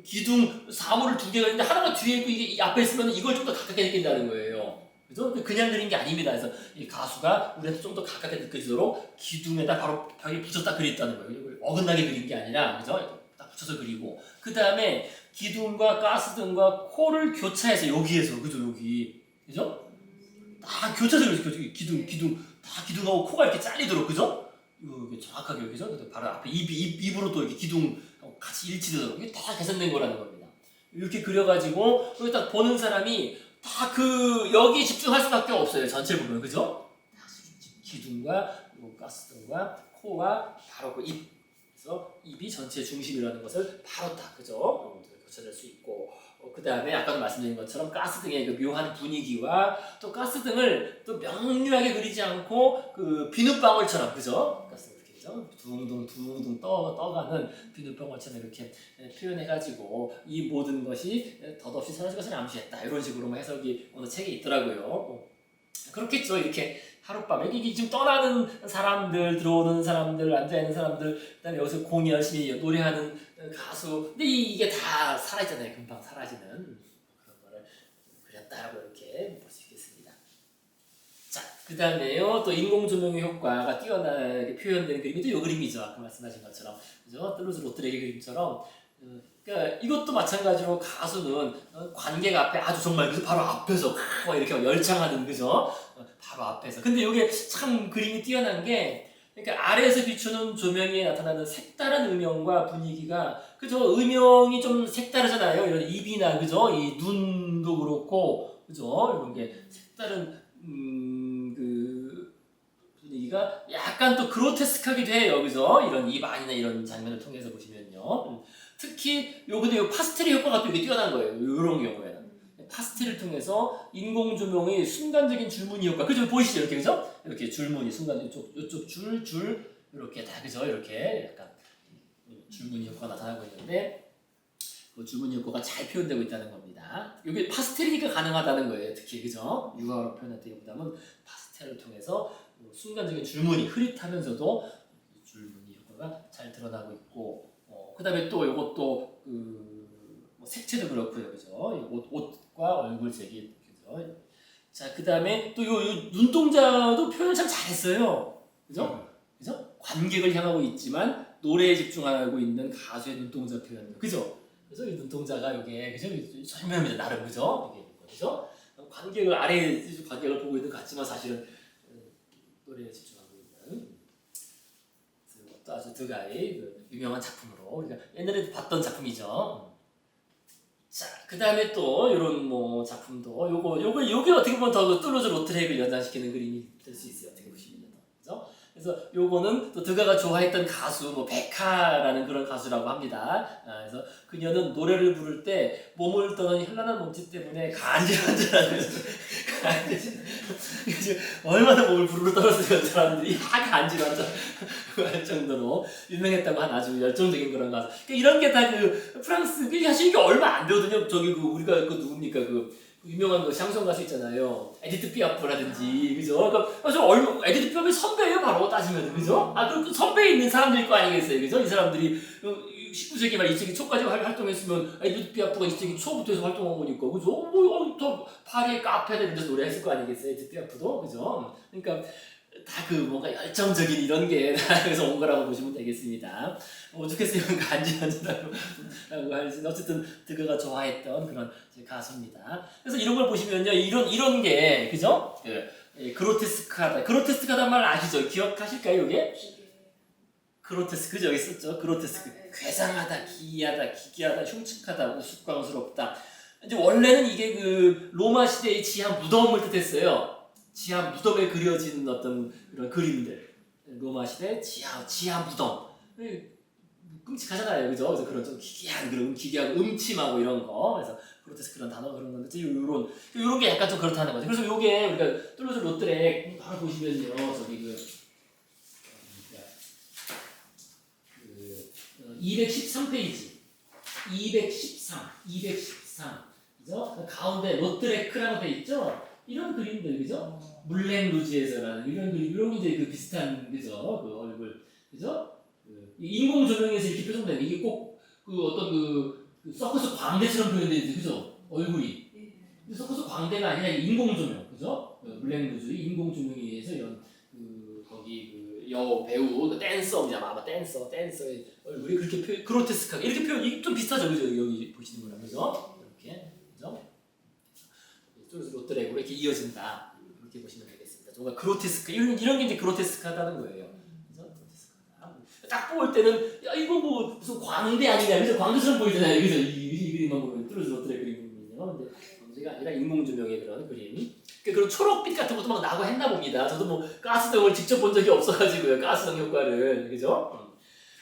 기둥 사물을 두 개가 있는데 하나가 뒤에 있고 이게 앞에 있으면 이걸 좀 더 가깝게 느낀다는 거예요. 그죠? 그냥 그린 게 아닙니다. 그래서 이 가수가 우리한테 좀 더 가깝게 느껴지도록 기둥에다 바로 벽에 붙였다 그렸다는 거예요. 이걸 어긋나게 그린 게 아니라, 그죠? 딱 붙여서 그리고 그 다음에 기둥과 가스등과 코를 교차해서 여기에서, 그죠? 여기, 그죠? 다 교차해서 그죠? 기둥 다 기둥하고 코가 이렇게 잘리도록, 그죠? 이렇게 정확하게 여기서 바로 앞에 입으로 또 이렇게 기둥 같이 일치되도록 이게 다 계산된 거라는 겁니다. 이렇게 그려가지고 여기 딱 보는 사람이 다 여기에 집중할 수밖에 없어요. 전체를 보면, 그죠? 기둥과 가스등과 코와 바로 그 입, 그래서 입이 전체의 중심이라는 것을 바로 딱, 그죠? 교차될 수 있고, 그 다음에 아까도 말씀드린 것처럼 가스등의 그 묘한 분위기와 또 가스등을 또 명료하게 그리지 않고 그 비눗방울처럼, 그죠? 가스등 이렇게, 그죠? 둥둥 떠가는 비눗방울처럼 이렇게 표현해가지고 이 모든 것이 덧없이 사라질 것을 암시했다. 이런 식으로 해석이 어느 책에 있더라고요. 그렇겠죠. 이렇게 하룻밤에 이게 지금 떠나는 사람들, 들어오는 사람들, 앉아있는 사람들, 그다음에 여기서 공이 열심히 노래하는 가수, 근데 이게 다 사라지잖아요. 금방 사라지는 그런 거를 그렸다고 이렇게 볼 수 있겠습니다. 자, 그 다음에요, 또 인공 조명의 효과가 뛰어나게 표현되는 그림이 또 이 그림이죠. 아까 말씀하신 것처럼, 그죠? 뜰루즈 로트레기 그림처럼. 그러니까 이것도 마찬가지로 가수는 관객 앞에 아주 정말 바로 앞에서 막 이렇게 열창하는, 그죠? 바로 앞에서. 근데 이게 참 그림이 뛰어난 게, 그러니까 아래에서 비추는 조명에 나타나는 색다른 음영과 분위기가, 그죠? 음영이 좀 색다르잖아요. 이런 입이나, 그죠? 이 눈도 그렇고, 그죠? 이런 게 색다른 그 분위기가 약간 또 그로테스크하기도 해요. 그죠? 이런 입 안이나 이런 장면을 통해서 보시면요. 특히 근데 요 파스텔의 효과가 또 이게 뛰어난 거예요. 이런 경우에는 파스텔을 통해서 인공 조명의 순간적인 줄무늬 효과, 그죠? 보이시죠? 이렇게, 그죠? 이렇게 줄무늬 순간 이쪽 줄 이렇게 다, 그죠? 이렇게 약간 줄무늬 효과가 나타나고 있는데 그 줄무늬 효과가 잘 표현되고 있다는 겁니다. 이게 파스텔이니까 가능하다는 거예요. 특히, 그죠? 유화로 표현할 때보다는 파스텔을 통해서 순간적인 줄무늬, 흐릿하면서도 줄무늬 효과가 잘 드러나고 있고, 그 다음에 또 이것도 뭐 색채도 그렇고요, 그죠? 옷과 얼굴색이, 그죠? 자, 그 다음에 또 요 눈동자도 표현 참 잘했어요, 그죠? 그죠? 관객을 향하고 있지만 노래에 집중하고 있는 가수의 눈동자 표현, 그죠? 그래서 이 눈동자가 요게, 그죠? 설명합니다, 나름, 그죠? 이게, 그죠? 관객을 보고 있는 것 같지만 사실은 노래에 집중하고 있는. 또 아주 드가의 유명한 작품으로 우리가 옛날에도 봤던 작품이죠. 자, 그 다음에 또 이런 뭐 작품도 요게 어떻게 보면 더 뚜루즈 로트렉을 연상시키는 그림이 될 수 있어요. 어떻게 보시면, 그죠? 그래서 요거는 또 드가가 좋아했던 가수 뭐 베카라는 그런 가수라고 합니다. 그래서 그녀는 노래를 부를 때 몸을 떠는 현란한 몸짓 때문에 간질간질하는 얼마나 몸을 부르르 떨었으면 사람들이 간질간질 할 정도로 유명했다고 한 아주 열정적인 그런 가수. 그러니까 이런 게 다 프랑스, 사실 이게 얼마 안 되거든요. 우리가 누굽니까 유명한 샹송 가수 있잖아요. 에디트 피아프라든지, 그죠? 그러니까 에디트 피아프의 선배예요, 바로 따지면, 그죠? 그 선배에 있는 사람들일 거 아니겠어요, 그죠? 이 사람들이 19세기 말 20세기 초까지 활동했으면 에디트 피아프가 20세기 초부터 해서 활동한 거니까, 그죠? 더 파리의 카페들 이런 데서 노래했을 거 아니겠어요, 에디트 피아프도, 그죠? 그러니까 다 그 뭔가 열정적인 이런 게 그래서 온 거라고 보시면 되겠습니다. 오죽했으면 간지간지라고 할수 어쨌든 드가가 좋아했던 그런 가수입니다. 그래서 이런 걸 보시면요, 이런 게 그죠? 그로테스크하다. 그로테스크하다는 말 아시죠? 기억하실까요, 이게? 그로테스크 그죠? 여기 썼죠? 그로테스크. 괴상하다, 기이하다, 기괴하다, 흉측하다, 우스꽝스럽다. 이제 원래는 이게 그 로마 시대의 지하 무덤을 뜻했어요. 지하 무덤에 그려진 어떤 그런 그림들. 로마 시대 지하 무덤. 끔찍하잖아요, 그죠? 그래서 그런 좀 기괴한 그런 기괴하고 음침하고 이런 거. 그래서 그로테스크라는 단어 그런 건데 요런 게 약간 좀 그렇다는 거죠. 그래서 요게 우리가 뚫루즈 로트렉 바로 보시면요, 저기 213페이지, 213, 그죠? 가운데 로트레크라고 돼 있죠? 이런 그림들, 그죠? 물랭 루지에서라는 이런 그림, 이런 이제 그 비슷한, 그죠? 그 얼굴, 그죠? 인공 조명에서 이렇게 표정되는 이게 꼭 그 어떤 그 서커스 광대처럼 표현되는데, 그죠? 얼굴이. 근데 서커스 광대가 아니라 인공 조명, 그죠? 물랭 루지 인공 조명에 의해서 이런 거기 여 배우 그 댄서입니다. 아마 댄서의 얼굴이 그렇게 그로테스크하게 이렇게 표현 이게 좀 비슷하죠, 그죠? 여기 보시는 거랑, 그죠? 이렇게, 그죠? 롯데렉으로 이렇게 이어진다. 이렇게 보시면 되겠습니다. 정말 그로테스크 이런 게 이제 그로테스크하다는 거예요. 그죠? 그로테스크하다. 딱 볼 때는 야 이거 뭐 무슨 광대 아니냐, 그죠? 광대처럼 보이잖아요, 그죠? 이 그림만 보면 롯데렉 그림이거든요. 근데 광대가 아니라 인공 조명의 그런 그림. 그런 초록빛 같은 것도 막 나고 했나 봅니다. 저도 뭐 가스등을 직접 본 적이 없어가지고요. 가스등 효과를, 그죠?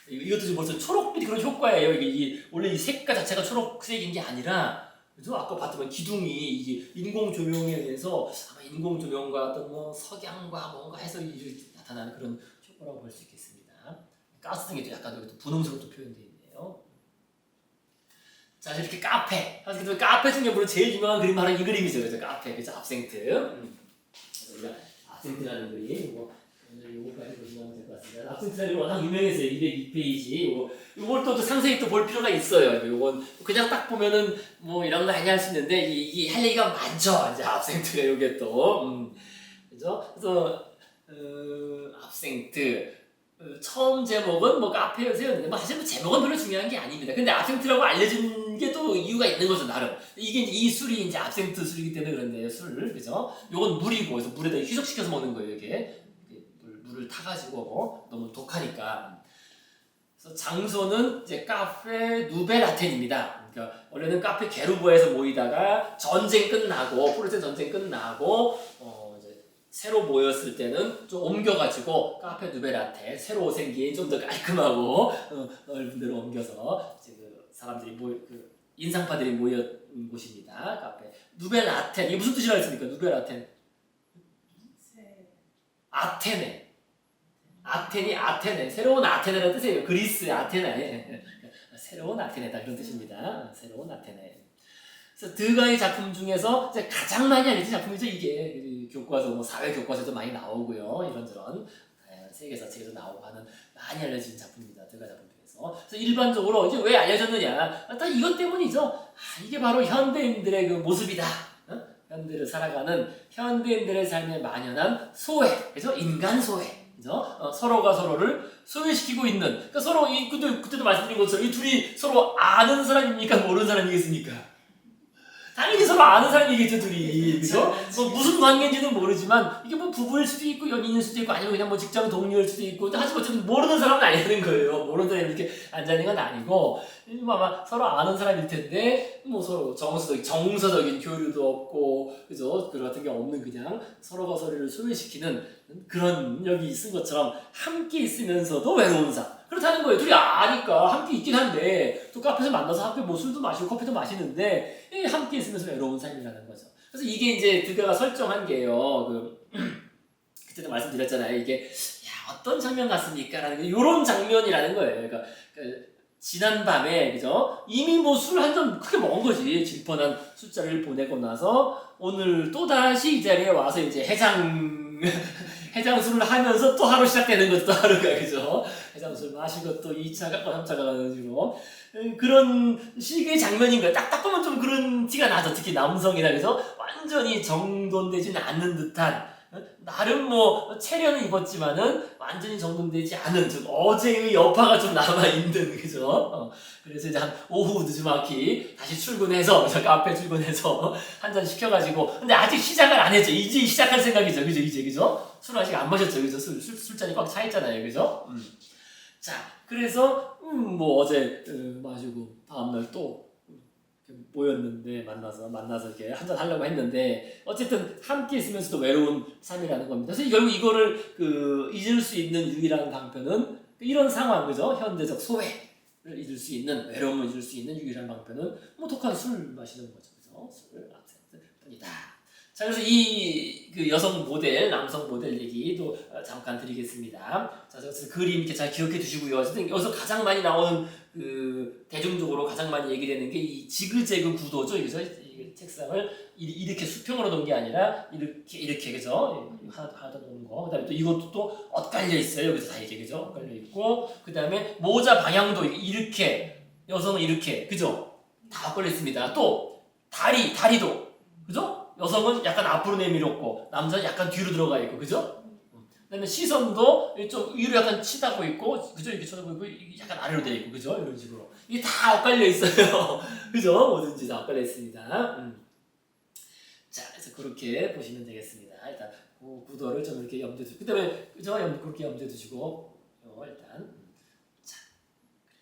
이것도 지금 벌써 초록빛 그런 효과예요. 이게 원래 이 색깔 자체가 초록색인 게 아니라, 그죠? 아까 봤지만 기둥이 이게 인공 조명에 의해서 아마 인공 조명과 어떤 뭐 석양과 뭔가 해서 나타나는 그런 효과라고 볼 수 있겠습니다. 가스등에도 약간 여기 분홍색으로 표현되어 있네요. 자, 이렇게 카페. 사실 카페 중에 물론 제일 유명한 그림 바로 이 그림이죠. 그죠? 카페, 그죠? 압생트. 그래서 우리가 압생트라는 그림, 요거까지 보시면 될 것 같습니다. 압생트라는 워낙 유명했어요. 202페이지. 요걸 또 상세히 또 볼 필요가 있어요. 요건 그냥 딱 보면은 뭐 이런 거 아니야 할 수 있는데, 이게 할 얘기가 많죠. 이제 압생트가 요게 또. 그죠? 그래서, 압생트. 처음 제목은 뭐 카페였어요. 뭐 사실 뭐 제목은 별로 중요한 게 아닙니다. 근데 압생트라고 알려진 게 또 이유가 있는 거죠, 나름. 이게 이 술이 이제 압생트 술이기 때문에 그런데요, 술, 그죠? 요건 물이고, 그래서 물에다 희석시켜서 먹는 거예요, 이게. 물을 타가지고 너무 독하니까. 그래서 장소는 이제 카페 누벨아텐입니다. 그러니까 원래는 카페 게르보에서 모이다가 전쟁 끝나고, 프로이센 전쟁 끝나고, 새로 모였을 때는 좀 옮겨가지고 카페 누벨아텐 새로 생긴 좀 더 깔끔하고 넓은 데로 옮겨서 그 사람들이 인상파들이 모였던 곳입니다. 카페 누벨아텐. 이게 무슨 뜻이라 했습니까? 누벨아텐. 아테네. 아테네. 새로운 아테네라는 뜻이에요. 그리스 아테네. 새로운 아테네다 그런 뜻입니다. 새로운 아테네. 그래서 드가의 작품 중에서 이제 가장 많이 알려진 작품이죠. 이게 교과서, 뭐 사회 교과서도 많이 나오고요. 이런저런 세계사 책에도 나오고 하는 많이 알려진 작품입니다. 드가 작품 중에서. 그래서 일반적으로 이제 왜 알려졌느냐? 딱 이것 때문이죠. 이게 바로 현대인들의 그 모습이다. 현대를 살아가는 현대인들의 삶에 만연한 소외, 그죠? 인간 소외, 그죠? 서로가 서로를 소외시키고 있는. 그러니까 서로 그때도 말씀드린 것처럼 이 둘이 서로 아는 사람입니까? 모르는 사람이겠습니까? 당연히 서로 아는 사람이겠죠, 둘이. 그죠? 뭐 무슨 관계인지는 모르지만, 이게 뭐 부부일 수도 있고, 연인일 수도 있고, 아니면 그냥 뭐 직장 동료일 수도 있고, 하지만 어쨌든 모르는 사람은 아니라는 거예요. 모르는 사람이 이렇게 앉아있는 건 아니고, 아마 서로 아는 사람일 텐데, 뭐 서로 정서적인 교류도 없고, 그죠? 그 같은 게 없는 그냥 서로가 서로를 소외시키는 그런 여기 쓴 것처럼 함께 있으면서도 외로운 삶. 그렇다는 거예요. 둘이 아니까 함께 있긴 한데 또 카페에서 만나서 함께 뭐 술도 마시고 커피도 마시는데 함께 있으면서 외로운 삶이라는 거죠. 그래서 이게 이제 드가가 설정한 게요. 그때도 말씀드렸잖아요. 이게 어떤 장면 같습니까? 라는 이런 장면이라는 거예요. 그러니까 지난 밤에 그죠? 이미 뭐 술 한 잔 크게 먹은 거지. 질펀한 숫자를 보내고 나서 오늘 또 다시 이 자리에 와서 이제 해장술을 하면서 또 하루 시작되는 것도 하루가, 그죠? 해장술 마시고 또 2차 가고 3차 가는 식으로 그런 식의 장면인 거예요. 딱 보면 좀 그런 티가 나죠. 특히 남성이라, 그래서 완전히 정돈되진 않는 듯한 나름 뭐 체련은 입었지만은 완전히 정돈되지 않은 좀 어제의 여파가 좀 남아 있는 그죠? 그래서 이제 한 오후 늦지막히 다시 출근해서 카페 출근해서 한 잔 시켜가지고 근데 아직 시작을 안 했죠. 이제 시작할 생각이죠, 그죠? 이제 그죠? 술 아직 안 마셨죠, 그죠? 술잔이 꽉 차 있잖아요, 그죠? 자, 그래서 뭐 어제 마시고 다음날 또 모였는데 만나서 이렇게 한잔 하려고 했는데 어쨌든 함께 있으면서도 외로운 삶이라는 겁니다. 그래서 결국 이거를 잊을 수 있는 유일한 방편은 이런 상황 그죠? 현대적 소외를 잊을 수 있는 외로움을 잊을 수 있는 유일한 방편은 뭐 독한 술 마시는 거죠, 그죠? 술 뿐이다. 자, 그래서 이 여성 모델, 남성 모델 얘기도 잠깐 드리겠습니다. 자, 그래서 그림 이렇게 잘 기억해 두시고요. 어쨌든 여기서 가장 많이 나오는 대중적으로 가장 많이 얘기되는 게 이 지그재그 구도죠. 그래서 이 책상을 이렇게 수평으로 놓은 게 아니라 이렇게 그죠? 하나 더 놓는 거. 그다음에 또 이것도 또 엇갈려 있어요. 여기서 다 이렇게 그죠? 엇갈려 있고 그다음에 모자 방향도 이렇게 여성은 이렇게 그죠? 다 엇갈려 있습니다. 또 다리도 그죠? 여성은 약간 앞으로 내밀었고 남자는 약간 뒤로 들어가 있고 그죠? 그다음에 시선도 좀 위로 약간 치닫고 있고 그죠? 이렇게 쳐다보고 약간 아래로 돼 있고 그죠? 이런 식으로 이게 다 엇갈려 있어요. 그죠? 뭐든지 다 엇갈려 있습니다. 자, 그래서 그렇게 보시면 되겠습니다. 일단 그 구도를 좀 이렇게 염두에 두시고 그다음에 그죠? 그렇게 염두에 두시고 일단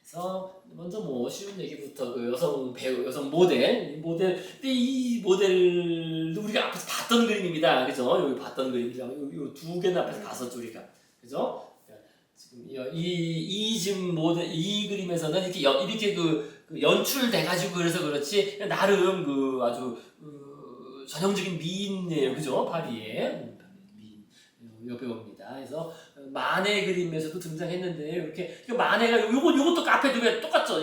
그래서 먼저 뭐 쉬운 얘기부터 여성 배우, 여성 모델, 근데 이 모델도 우리가 앞에서 봤던 그림입니다, 그죠? 여기 봤던 그림이죠. 요 두 개는 앞에서 봤었죠 우리가, 그죠? 지금 이 지금 모델 이 그림에서는 이렇게 연출돼 가지고 그래서 그렇지 나름 아주 전형적인 미인이에요, 그죠? 파리의 미인 여배우입니다. 그래서 만해 그림에서도 등장했는데 이렇게 만해가 요것도 카페 두 개 똑같죠?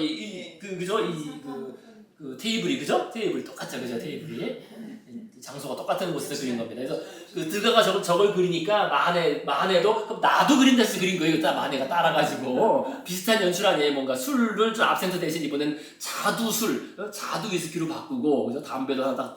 그죠? 테이블이 그죠? 테이블이 똑같죠, 그죠? 테이블이 장소가 똑같은 곳에서 그린 겁니다. 그래서 드가가 저걸 그리니까 만해도 그럼 나도 그린다 해서 그린 거예요. 만해가 따라가지고 비슷한 연출 아니에요. 뭔가 술을 좀 압센트 대신 이번엔 자두 위스키로 바꾸고 그죠? 담배도 하나 딱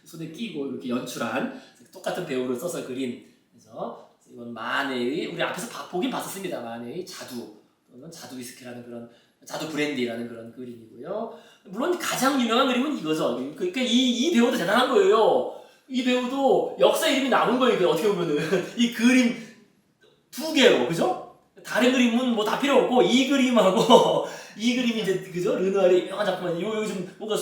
손에 끼고 이렇게 연출한 똑같은 배우를 써서 그린 그래서 이건 만해의 우리 앞에서 보긴 봤었습니다. 만해의 자두 또는 자두 위스키라는 그런 자두 브랜디라는 그런 그림이고요. 물론 가장 유명한 그림은 이거죠. 그러니까 이 배우도 대단한 거예요. 이 배우도 역사 이름이 남은 거예요. 이게 어떻게 보면은 이 그림 두 개로 그죠? 다른 그림은 뭐 다 필요 없고 이 그림하고 이 그림이 이제 그죠? 르누아르의 유명한 작품은 요즘 뭔가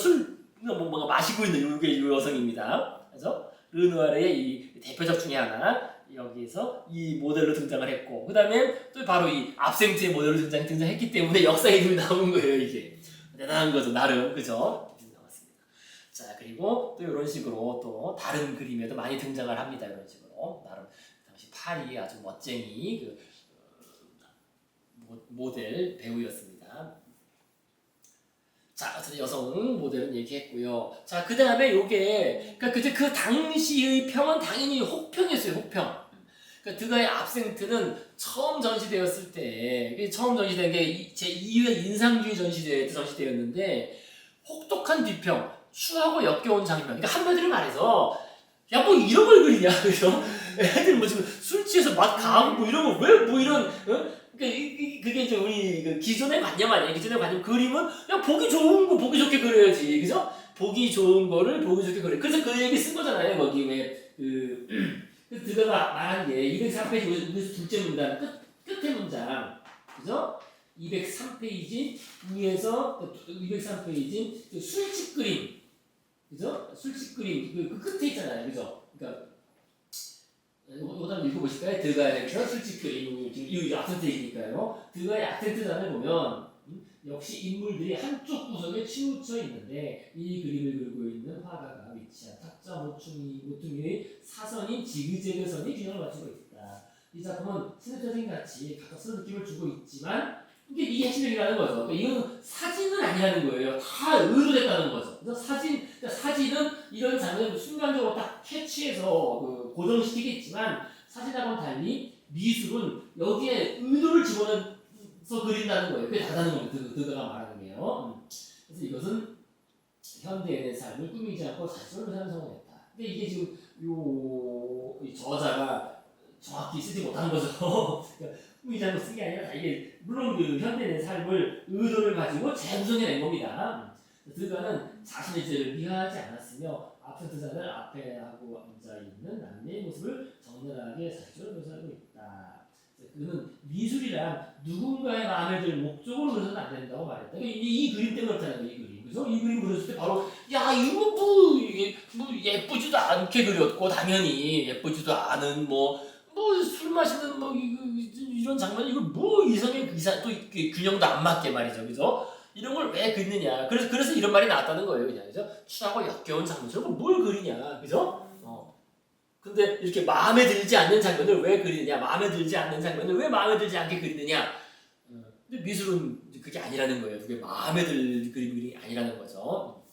뭔가 마시고 있는 요게 요 여성입니다. 그래서 르누아르의 이 대표작 중에 하나. 여기에서 이 모델로 등장을 했고 그 다음에 또 바로 이 압생트의 모델로 등장했기 때문에 역사 이름이 나온 거예요. 이게 대단한 거죠 나름 그죠? 나왔습니다. 자 그리고 또 이런 식으로 또 다른 그림에도 많이 등장을 합니다. 이런 식으로 나름 당시 파리 아주 멋쟁이 모델 배우였습니다. 자, 어쨌든 여성 모델은 얘기했고요. 자, 그 다음에 요게, 그러니까 그 당시의 평은 당연히 혹평이었어요, 혹평. 그러니까 드가의 압생트는 처음 전시되었을 때, 처음 전시된 게 제2회 인상주의 전시대 때 전시되었는데, 혹독한 뒤평, 추하고 역겨운 장면. 그러니까 한마디로 말해서, 야, 뭐 이런 걸 그리냐, 그죠? 애들 뭐 지금 술 취해서 맛 가고 뭐 이런 거, 왜 뭐 이런, 그게 이제 우리 기존의 관념 아니에요. 기존의 관념 그림은 그냥 보기 좋은 거 보기 좋게 그려야지, 그죠? 보기 좋은 거를 보기 좋게 그려. 그래서 그 얘기 쓴 거잖아요. 거기 왜 드가가 말한 게 203페이지 여기서 둘째 문단 끝에 문장, 그죠? 203페이지 위에서 203페이지 술집 그림, 그죠? 술집 그림 그 끝에 있잖아요, 그죠? 그러니까. 이거 한번 읽어보실까요? 드가의 술집 그림, 이 압센트이니까요. 드가의 압센트단을 보면 역시 인물들이 한쪽 구석에 치우쳐 있는데 이 그림을 그리고 있는 화가가 위치한 탁자 모퉁이의 사선인 지그재그 선이 균형을 맞추고 있다. 이 작품은 스냅샷인 같이 각각스러운 느낌을 주고 있지만 이게 핵심적이라는 거죠. 그러니까 이건 사진은 아니라는 거예요. 다 의도됐다는 거죠. 그래서 사진은 이런 장면을 순간적으로 딱 캐치해서 고정시키겠지만 사진하고는 달리 미술은 여기에 의도를 집어넣어서 그린다는 거예요. 그게 다르다는 겁니다. 드가가 말하는 게요. 그래서 이것은 현대인의 삶을 꾸미지 않고 자신을 사는 성공했다. 근데 이게 지금 저자가 정확히 쓰지 못한 거죠. 이 잘못 쓴 게 아니라 이게 물론 그 현대인의 삶을 의도를 가지고 재구성해낸 겁니다. 드가는 자신의 죄를 미화하지 않았으며 압센트자를 앞에 하고 앉아 있는 남녀의 모습을 적나라하게 사실적으로 묘사하고 있다. 그는 미술이란 누군가의 마음에 들 목적으로 그려서는 안 된다고 말했다. 그러니까 이 그림 때문에 그렇다는 거예요. 이 그림. 그래서 이 그림 그렸을 때 바로 야 이거 뭐 이게 뭐 예쁘지도 않게 그렸고 당연히 예쁘지도 않은 뭐 술 마시는 뭐 이런 장면 이거 뭐 이상의 또 균형도 안 맞게 말이죠. 그죠? 이런 걸 왜 그리느냐. 그래서 이런 말이 나왔다는 거예요. 그냥 그죠? 추하고 역겨운 장면처럼 뭘 그리냐. 그죠? 근데 이렇게 마음에 들지 않는 장면을 왜 그리느냐? 마음에 들지 않는 장면을 왜 마음에 들지 않게 그리느냐? 근데 미술은 그게 아니라는 거예요. 그게 마음에 들 그림이 아니라는 거죠.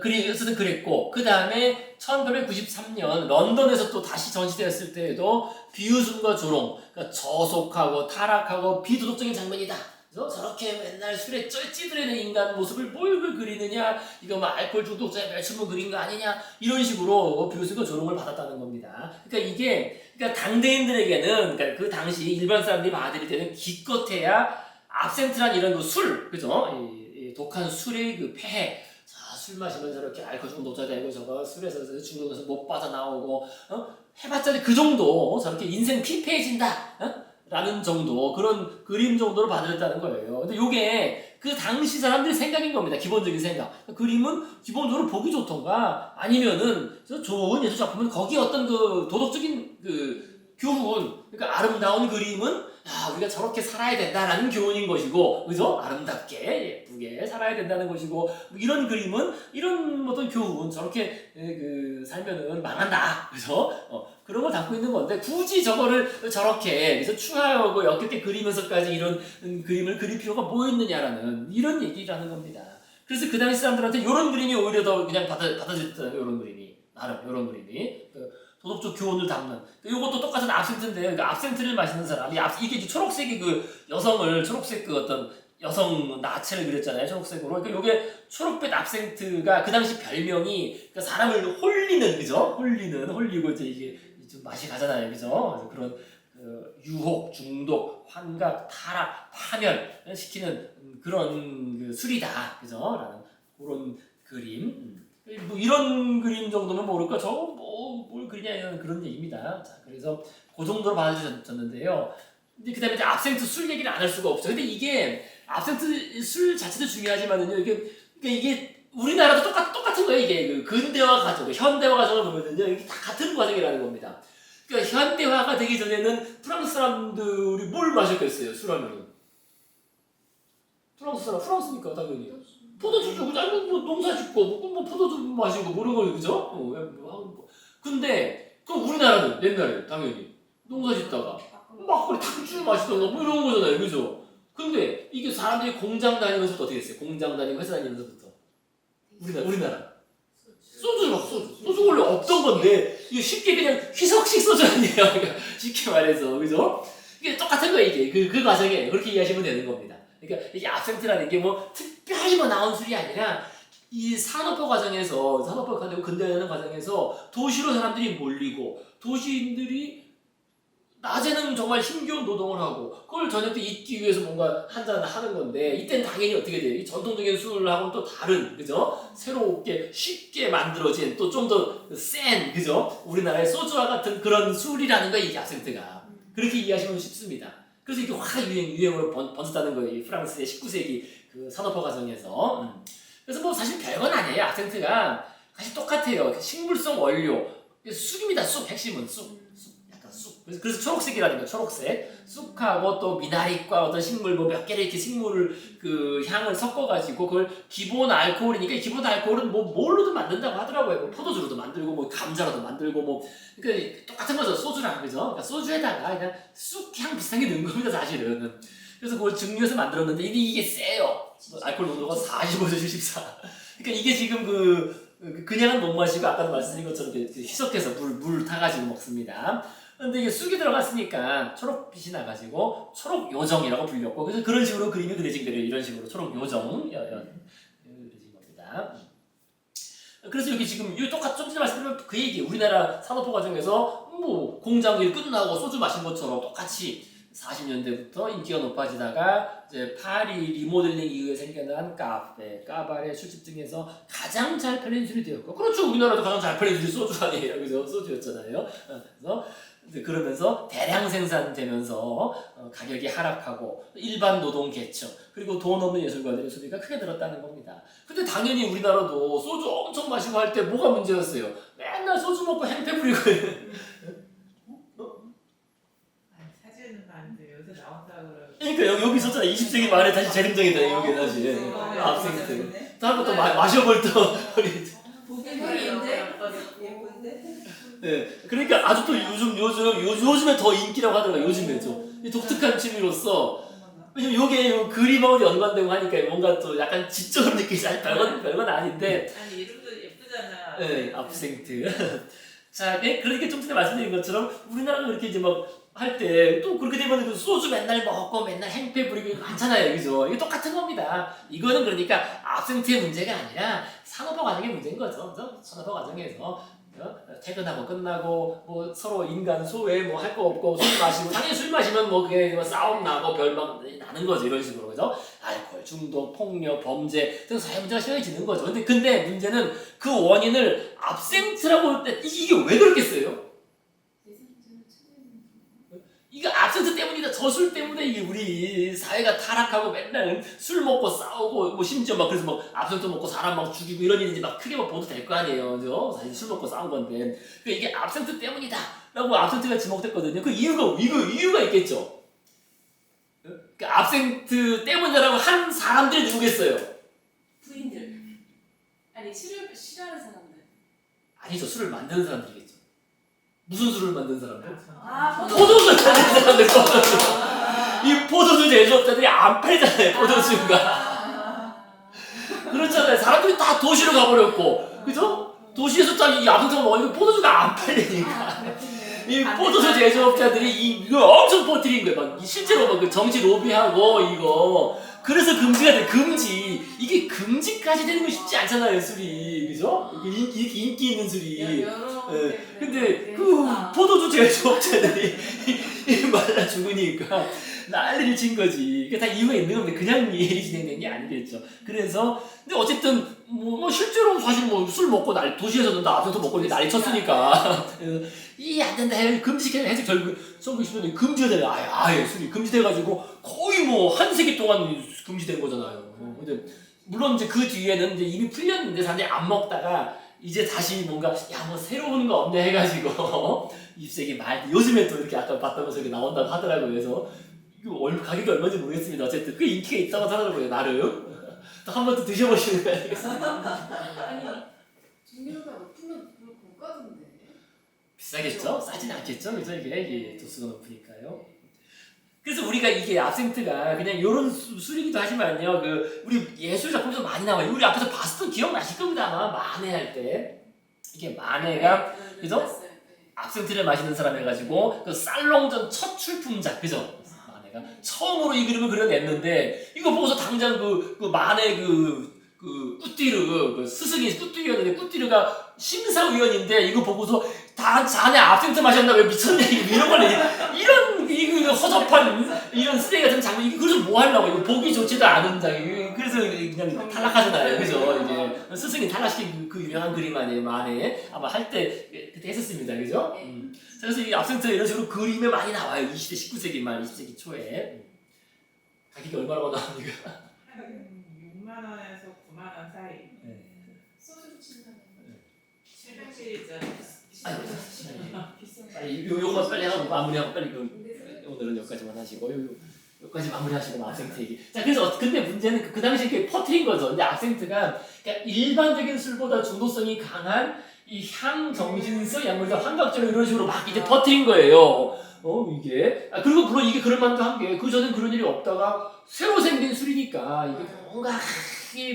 그래서는 그랬고 그 다음에 1893년 런던에서 또 다시 전시되었을 때에도 비웃음과 조롱, 그러니까 저속하고 타락하고 비도덕적인 장면이다. 저렇게 맨날 술에 찌들어있는 인간 모습을 뭘 그리느냐, 이거 뭐 알코올 중독자의 멸치물 그린 거 아니냐, 이런 식으로 비웃음과 조롱을 받았다는 겁니다. 그러니까 이게 당대인들에게는 그러니까 그 당시 일반 사람들이 받아들일 때는 기껏해야 압센트란 이런 그 술, 그죠? 이 독한 술의 그 폐해. 술 마시면 저렇게 알코올 중독자 되고 저거 술에서 중독돼서 못 빠져나오고 해봤자 그 정도 저렇게 인생 피폐해진다 라는 정도 그런 그림 정도로 받아들였다는 거예요. 근데 이게 그 당시 사람들의 생각인 겁니다. 기본적인 생각. 그림은 기본적으로 보기 좋던가 아니면은 좋은 예술 작품은 거기 어떤 그 도덕적인 그 교훈, 그러니까 아름다운 그림은 우리가 저렇게 살아야 된다라는 교훈인 것이고, 그죠? 아름답게 예쁘게 살아야 된다는 것이고, 뭐 이런 그림은 이런 어떤 교훈, 저렇게 살면은 망한다, 그죠? 그런 걸 담고 있는 건데 굳이 저거를 저렇게 그래서 추하고 역겹게 그리면서까지 이런 그림을 그릴 필요가 뭐 있느냐라는 이런 얘기라는 겁니다. 그래서 그 당시 사람들한테 이런 그림이 오히려 더 그냥 받아들였잖아요. 이런 그림이 나름 이런 그림이. 도덕적 교훈을 담는. 이것도 똑같은 압센트인데, 압센트를 마시는 사람, 이게 초록색이 초록색 어떤 여성 나체를 그렸잖아요. 초록색으로. 그러니까 이게 초록빛 압센트가 그 당시 별명이 사람을 홀리는, 그죠? 홀리고 이제 이게 좀 맛이 가잖아요. 그죠? 그런 유혹, 중독, 환각, 타락, 파멸 시키는 그런 술이다. 그죠? 라는 그런 그림. 뭐 이런 그림 정도면 모를까? 뭘 그리냐 그런 얘기입니다. 자, 그래서 그 정도로 받아주셨는데요. 근데 그다음에 이제 압센트 술 얘기를 안 할 수가 없죠. 근데 이게 압센트 술 자체도 중요하지만은요. 이게 우리나라도 똑같은 거예요. 이게 그 근대화 과정, 현대화 과정을 보면은요. 이게 다 같은 과정이라는 겁니다. 그러니까 현대화가 되기 전에는 프랑스 사람들이 뭘 마셨겠어요? 술하면은 프랑스니까 당연히. 포도주죠. 그냥 뭐 농사 짓고 뭐 포도주 마시고 뭐 이런 거 그죠? 근데 그 우리나라는 옛날에 당연히 농사 짓다가 막걸리 탕주 마시던가 뭐 이런 거잖아요. 그죠? 근데 이게 사람들이 공장 다니면서부터 어떻게 됐어요? 공장 다니고 회사 다니면서부터 우리나라 소주 원래 없던 건데 이게 쉽게 그냥 희석식 소주 아니에요. 그러니까 쉽게 말해서 그죠? 이게 똑같은 거예요. 이게 그 과정에 그렇게 이해하시면 되는 겁니다. 그러니까 이게 압센트라는 게 뭐 특별히 뭐 나온 술이 아니라 이 산업화 과정에서 근대화되는 과정에서 도시로 사람들이 몰리고 도시인들이 낮에는 정말 힘겨운 노동을 하고 그걸 저녁 때 잊기 위해서 뭔가 한잔 하는 건데 이때는 당연히 어떻게 돼요? 이 전통적인 술하고는 또 다른 그죠? 새롭게 쉽게 만들어진 또 좀 더 센 그죠? 우리나라의 소주와 같은 그런 술이라는 거예요. 이 압센트가 그렇게 이해하시면 쉽습니다. 그래서 이게 확 유행으로 번졌다는 거예요. 이 프랑스의 19세기 그 산업화 과정에서. 그래서 뭐 사실 별건 아니에요. 압센트가 사실 똑같아요. 식물성 원료 쑥입니다. 쑥 핵심은 약간 쑥. 그래서 초록색이라는 거예요. 초록색 쑥하고 또 미나리과 어떤 식물 뭐 몇 개를 이렇게 식물을 그 향을 섞어가지고 그걸 기본 알코올이니까 기본 알코올은 뭐 뭘로도 만든다고 하더라고요. 뭐 포도주로도 만들고 뭐 감자로도 만들고 뭐 그러니까 똑같은 거죠. 소주랑 그죠? 그러니까 소주에다가 그냥 쑥향 비슷한 게 넣은 겁니다. 사실은. 그래서 그걸 증류해서 만들었는데 이게 세요. 알코올 농도가 45도 14. 그러니까 이게 지금 그냥은 못 마시고 아까도 말씀드린 것처럼 희석해서 물 타가지고 먹습니다. 근데 이게 쑥이 들어갔으니까 초록빛이 나가지고 초록 요정이라고 불렸고 그래서 그런 식으로 그림이 그려진 거예요. 이런 식으로 초록 요정 그려진 겁니다. 그래서 여기 지금 이 똑같이 좀 전에 말씀드린 그 얘기. 우리나라 산업화 과정에서 뭐 공장 일 끝나고 소주 마신 것처럼 똑같이 40년대부터 인기가 높아지다가 이제 파리 리모델링 이후에 생겨난 카페, 까바레, 술집 등에서 가장 잘 팔린 술이 되었고, 그렇죠. 우리나라도 가장 잘 팔린 술이 소주 아니에요, 그죠? 소주였잖아요. 그래서 이제 그러면서 대량 생산되면서 가격이 하락하고 일반 노동 계층 그리고 돈 없는 예술가들의 소비가 크게 늘었다는 겁니다. 근데 당연히 우리나라도 소주 엄청 마시고 할 때 뭐가 문제였어요? 맨날 소주 먹고 행패 부리고 사진은 봤는데 요새 나온다 그러고. 그러니까 여기 있었잖아. 20세기 말에 다시 재림정이다. 여기 다시 학생들 또 한번 또 마셔볼 또 보기 예쁜데? 예쁜데? 네, 그러니까 아주 또 요즘에 더 인기라고 하더라고요. 요즘에 좀 독특한 취미로서. 왜냐면 요게 그림하고 연관되고 하니까 뭔가 또 약간 지적으로 느끼지 않아요. 별건 아닌데. 아니 이름도 예쁘잖아. 네, 압생트. 자, 그러니까 좀 전에 말씀드린 것처럼 우리나라가 그렇게 이제 막 할 때 또 그렇게 되면 소주 맨날 먹고 맨날 행패 부리고 많잖아요, 그죠? 이게 똑같은 겁니다. 이거는 그러니까 압생트의 문제가 아니라 산업화 과정의 문제인 거죠, 그죠? 산업화 과정에서 퇴근하고 끝나고 뭐 서로 인간 소외 뭐 할 거 없고 술 마시고 당연히 술 마시면 뭐 그게 뭐 싸움 나고 별망 나는 거죠, 이런 식으로, 그죠? 알코올 중독, 폭력, 범죄 등 사회 문제가 심해지는 거죠. 근데 문제는 그 원인을 압생트라고 할 때 이게 왜 그렇겠어요? 이거 압센트 때문이다. 저술 때문에 이게 우리 사회가 타락하고 맨날 술 먹고 싸우고 뭐 심지어 막 그래서 뭐 압센트 먹고 사람 막 죽이고 이런 일이 막 크게 막 보도될 거 아니에요. 그죠? 사실 술 먹고 싸운 건데. 그러니까 이게 압센트 때문이다라고 압센트가 지목됐거든요. 그 이유가 있겠죠. 그 압센트 때문이라고 한 사람들이 누구겠어요? 부인들. 아니 술을 싫어하는 사람들. 아니죠. 술을 만드는 사람들이겠죠. 무슨 술을 만든 사람들? 포도주. 포도주 만드는 사람들. 이 포도주 제조업자들이 안 팔잖아요. 포도주가. 그렇잖아요. 사람들이 다 도시로 가버렸고, 그죠? 도시에서 딱 이 압생트가 먹으니까 포도주가 안 팔리니까. 이 포도주 제조업자들이 이거 엄청 퍼뜨린 거예요. 막 실제로 막 그 정치 로비하고 이거. 그래서 금지가 돼. 금지. 이게 금지까지 되는 건 쉽지 않잖아요, 술이. 그죠? 인기 있는 술이. 근데 그 포도주 제조업자들이 말라 죽으니까 난리를 친 거지. 그게 다 이유가 있는 건데 그냥 일이 진행된 게 아니겠죠. 그래서 근데 어쨌든 뭐 실제로 사실 뭐 술 먹고 도시에서는 나 앞에서 먹고 이렇게 난리 쳤으니까 이 안 된다 해 금지시켜야 해서 결국 1920년에 금지가 되요. 아예 술이 금지돼가지고 거의 뭐 한 세기 동안 금지된 거잖아요. 근데 물론 이제 그 뒤에는 이제 이미 풀렸는데 사람들이 안 먹다가 이제 다시 뭔가 야 뭐 새로운 거 없네 해가지고 20세기 말 요즘에 또 이렇게 아까 봤던 것처럼 나온다고 하더라고요. 그래서 이거 가격이 얼마인지 모르겠습니다. 어쨌든 꽤 인기가 있다고 하더라고요. 나름 또 한 번 더 드셔보시는 거 아니겠습니까? 아니 중류가 높으면 그럴 고가던데. 비싸겠죠? 싸진 않겠죠? 그죠? 이게 도수가 높으니까요. 그래서 우리가 이게 압생트가 그냥 요런 술이기도 하지만요. 그 우리 예술 작품에서 많이 나와요. 우리 앞에서 봤을 때 기억나실 겁니다. 아마 만해 할 때. 이게 만해가 그죠? 압생트를 마시는 사람 해가지고 그 살롱전 첫 출품작 그죠? 만해가 처음으로 이 그림을 그려냈는데 이거 보고서 당장 그 만해 그 꾸띠르 그 스승이 꾸띠르였는데 꾸띠르가 심사위원인데 이거 보고서 다 자네 압생트 마셨나 왜 미쳤냐 이런 걸 이런 이거 허접한 이런 쓰레기 같은 장면 이거 그래서 뭐 하려고 이거 보기 좋지도 않은 장면 그래서 그냥 탈락하잖아요. 그죠? 이게 스승이 탈락시킨 그 유명한 그림 아니에요. 만에 아마 할 때 그때 했었습니다. 그죠? 그래서 이 압생트 이런 식으로 그림에 많이 나와요. 20대 19세기 말 20세기 초에 가격이 얼마라고 나옵니까? 6만 원에서 9만 원 사이. 소주로 친다면 700ml짜리. 아니, 요거 빨리 하고 마무리하고 빨리 오늘은 여기까지만 하시고 여기까지 마무리하시고 압생트 얘기. 자 그래서 근데 문제는 그 당시에 이렇게 퍼뜨린 거죠. 근데 압생트가 그러니까 일반적인 술보다 중독성이 강한 이 향정신성 약물들 환각제로 이런 식으로 막 이제 퍼뜨린 거예요. 이게 그리고 물론 이게 그럴만도 한 게 그 전엔 그런 일이 없다가 새로 생긴 술이니까 이게 뭔가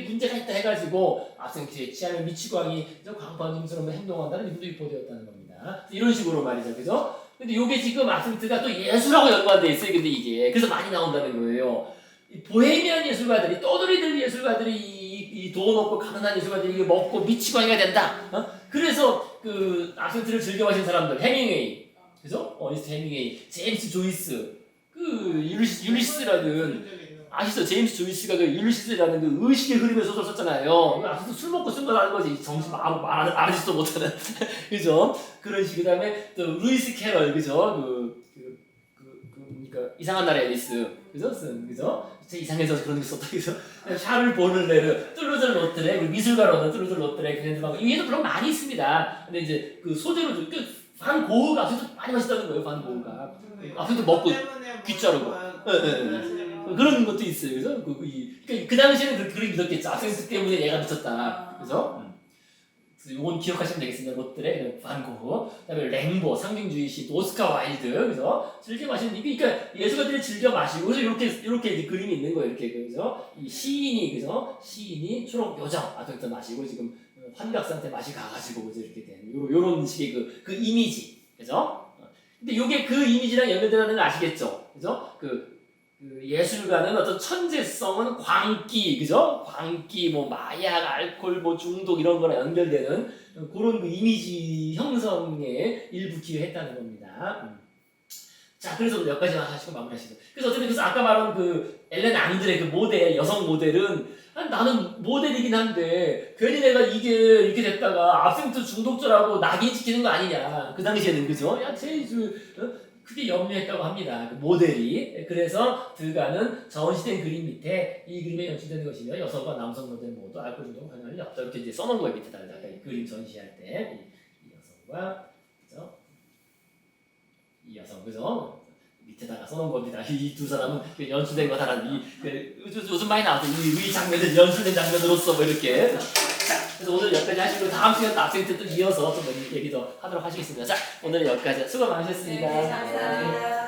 문제가 있다 해가지고 압생트에 취하면 미치광이 광반증스러운 행동한다는 이분도 유포되었다는 겁니다. 이런 식으로 말이죠, 그죠? 근데 이게 지금 압생트가 또 예술하고 연관돼 있어요. 근데 이게 그래서 많이 나온다는 거예요. 이 보헤미안 예술가들이 떠돌이들 예술가들이 이 이 돈 없고 가난한 예술가들이 이게 먹고 미치고 해야 된다. 그래서 그 압센트를 즐겨 마신 사람들, 해밍웨이, 그죠? 어니스트 해밍웨이, 제임스 조이스, 그 율리시스라는 아시죠? 제임스 조이스가 그 율리시스라는 그 의식의 흐름의 소설 썼잖아요. 아무튼 술 먹고 쓴 거라는 거지. 정신 알아지도 못하는 그죠? 그런 식. 그다음에 또 루이스 캐럴, 그죠? 그러니까 이상한 나라의 앨리스, 그죠? 그죠? 이상해서 그런 게 썼다, 그죠? 샤를 보를레르, 뚜루드 로트레, 미술가로는 뚜루드 로트레, 그랜드방, 위에도 그런 거 많이 있습니다. 근데 이제 그 소재로 반 고흐가 앞에서 많이 마셨다는 거예요. 반 고흐가 앞에도 먹고 귀 자르고. 그런 것도 있어요. 그래서 그 당시에는 그렇게 믿었겠죠. 압센트 때문에 얘가 미쳤다. 그죠? 요건 기억하시면 되겠습니다. 롯들의 반 고흐, 그다음에 랭보, 상징주의시, 오스카 와일드, 그죠? 즐겨 마시는 그러니까 예술가들이 즐겨 마시고 그래서 이렇게 이제 그림이 있는 거예요. 이렇게 그죠? 이 시인이 그죠? 시인이 초록 요정 아토이터 마시고 지금 환각사한테 맛이 가가지고 그죠? 이렇게 된 요런 식의 그 이미지, 그죠? 근데 요게 그 이미지랑 연결되는 거 아시겠죠? 그죠? 그 예술가는 어떤 천재성은 광기, 그죠? 광기, 뭐 마약, 알코올, 뭐 중독 이런 거랑 연결되는 그런 그 이미지 형성에 일부 기여했다는 겁니다. 자, 그래서 몇 가지만 하시고 마무리하시죠. 그래서 어쨌든 그래서 아까 말한 그 엘렌 앙드레 그 모델, 여성 모델은 나는 모델이긴 한데 괜히 내가 이게 이렇게 됐다가 압센트 중독자라고 낙인 찍히는 거 아니냐. 그 당시에는 그죠? 야, 그게 염려했다고 합니다. 그 모델이. 그래서 드가는 전시된 그림 밑에 이 그림에 연출되는 것이며 여성과 남성 모델 모두 알코올 중독 관련이 없다. 이렇게 이제 써놓은 거예요. 밑에다가 이 그림 전시할 때 이 여성과 그죠? 이 여성 그죠? 밑에다가 써놓은 겁니다. 이 두 사람은 연출된 거다라는 요즘 많이 나왔죠. 이 장면들 연출된 장면으로서 뭐 이렇게. 그래서 오늘 여기까지 하시고 다음 시간 압센트 또 이어서 좀 얘기 더 하도록 하시겠습니다. 자, 오늘 여기까지 수고 많으셨습니다. 네, 감사합니다.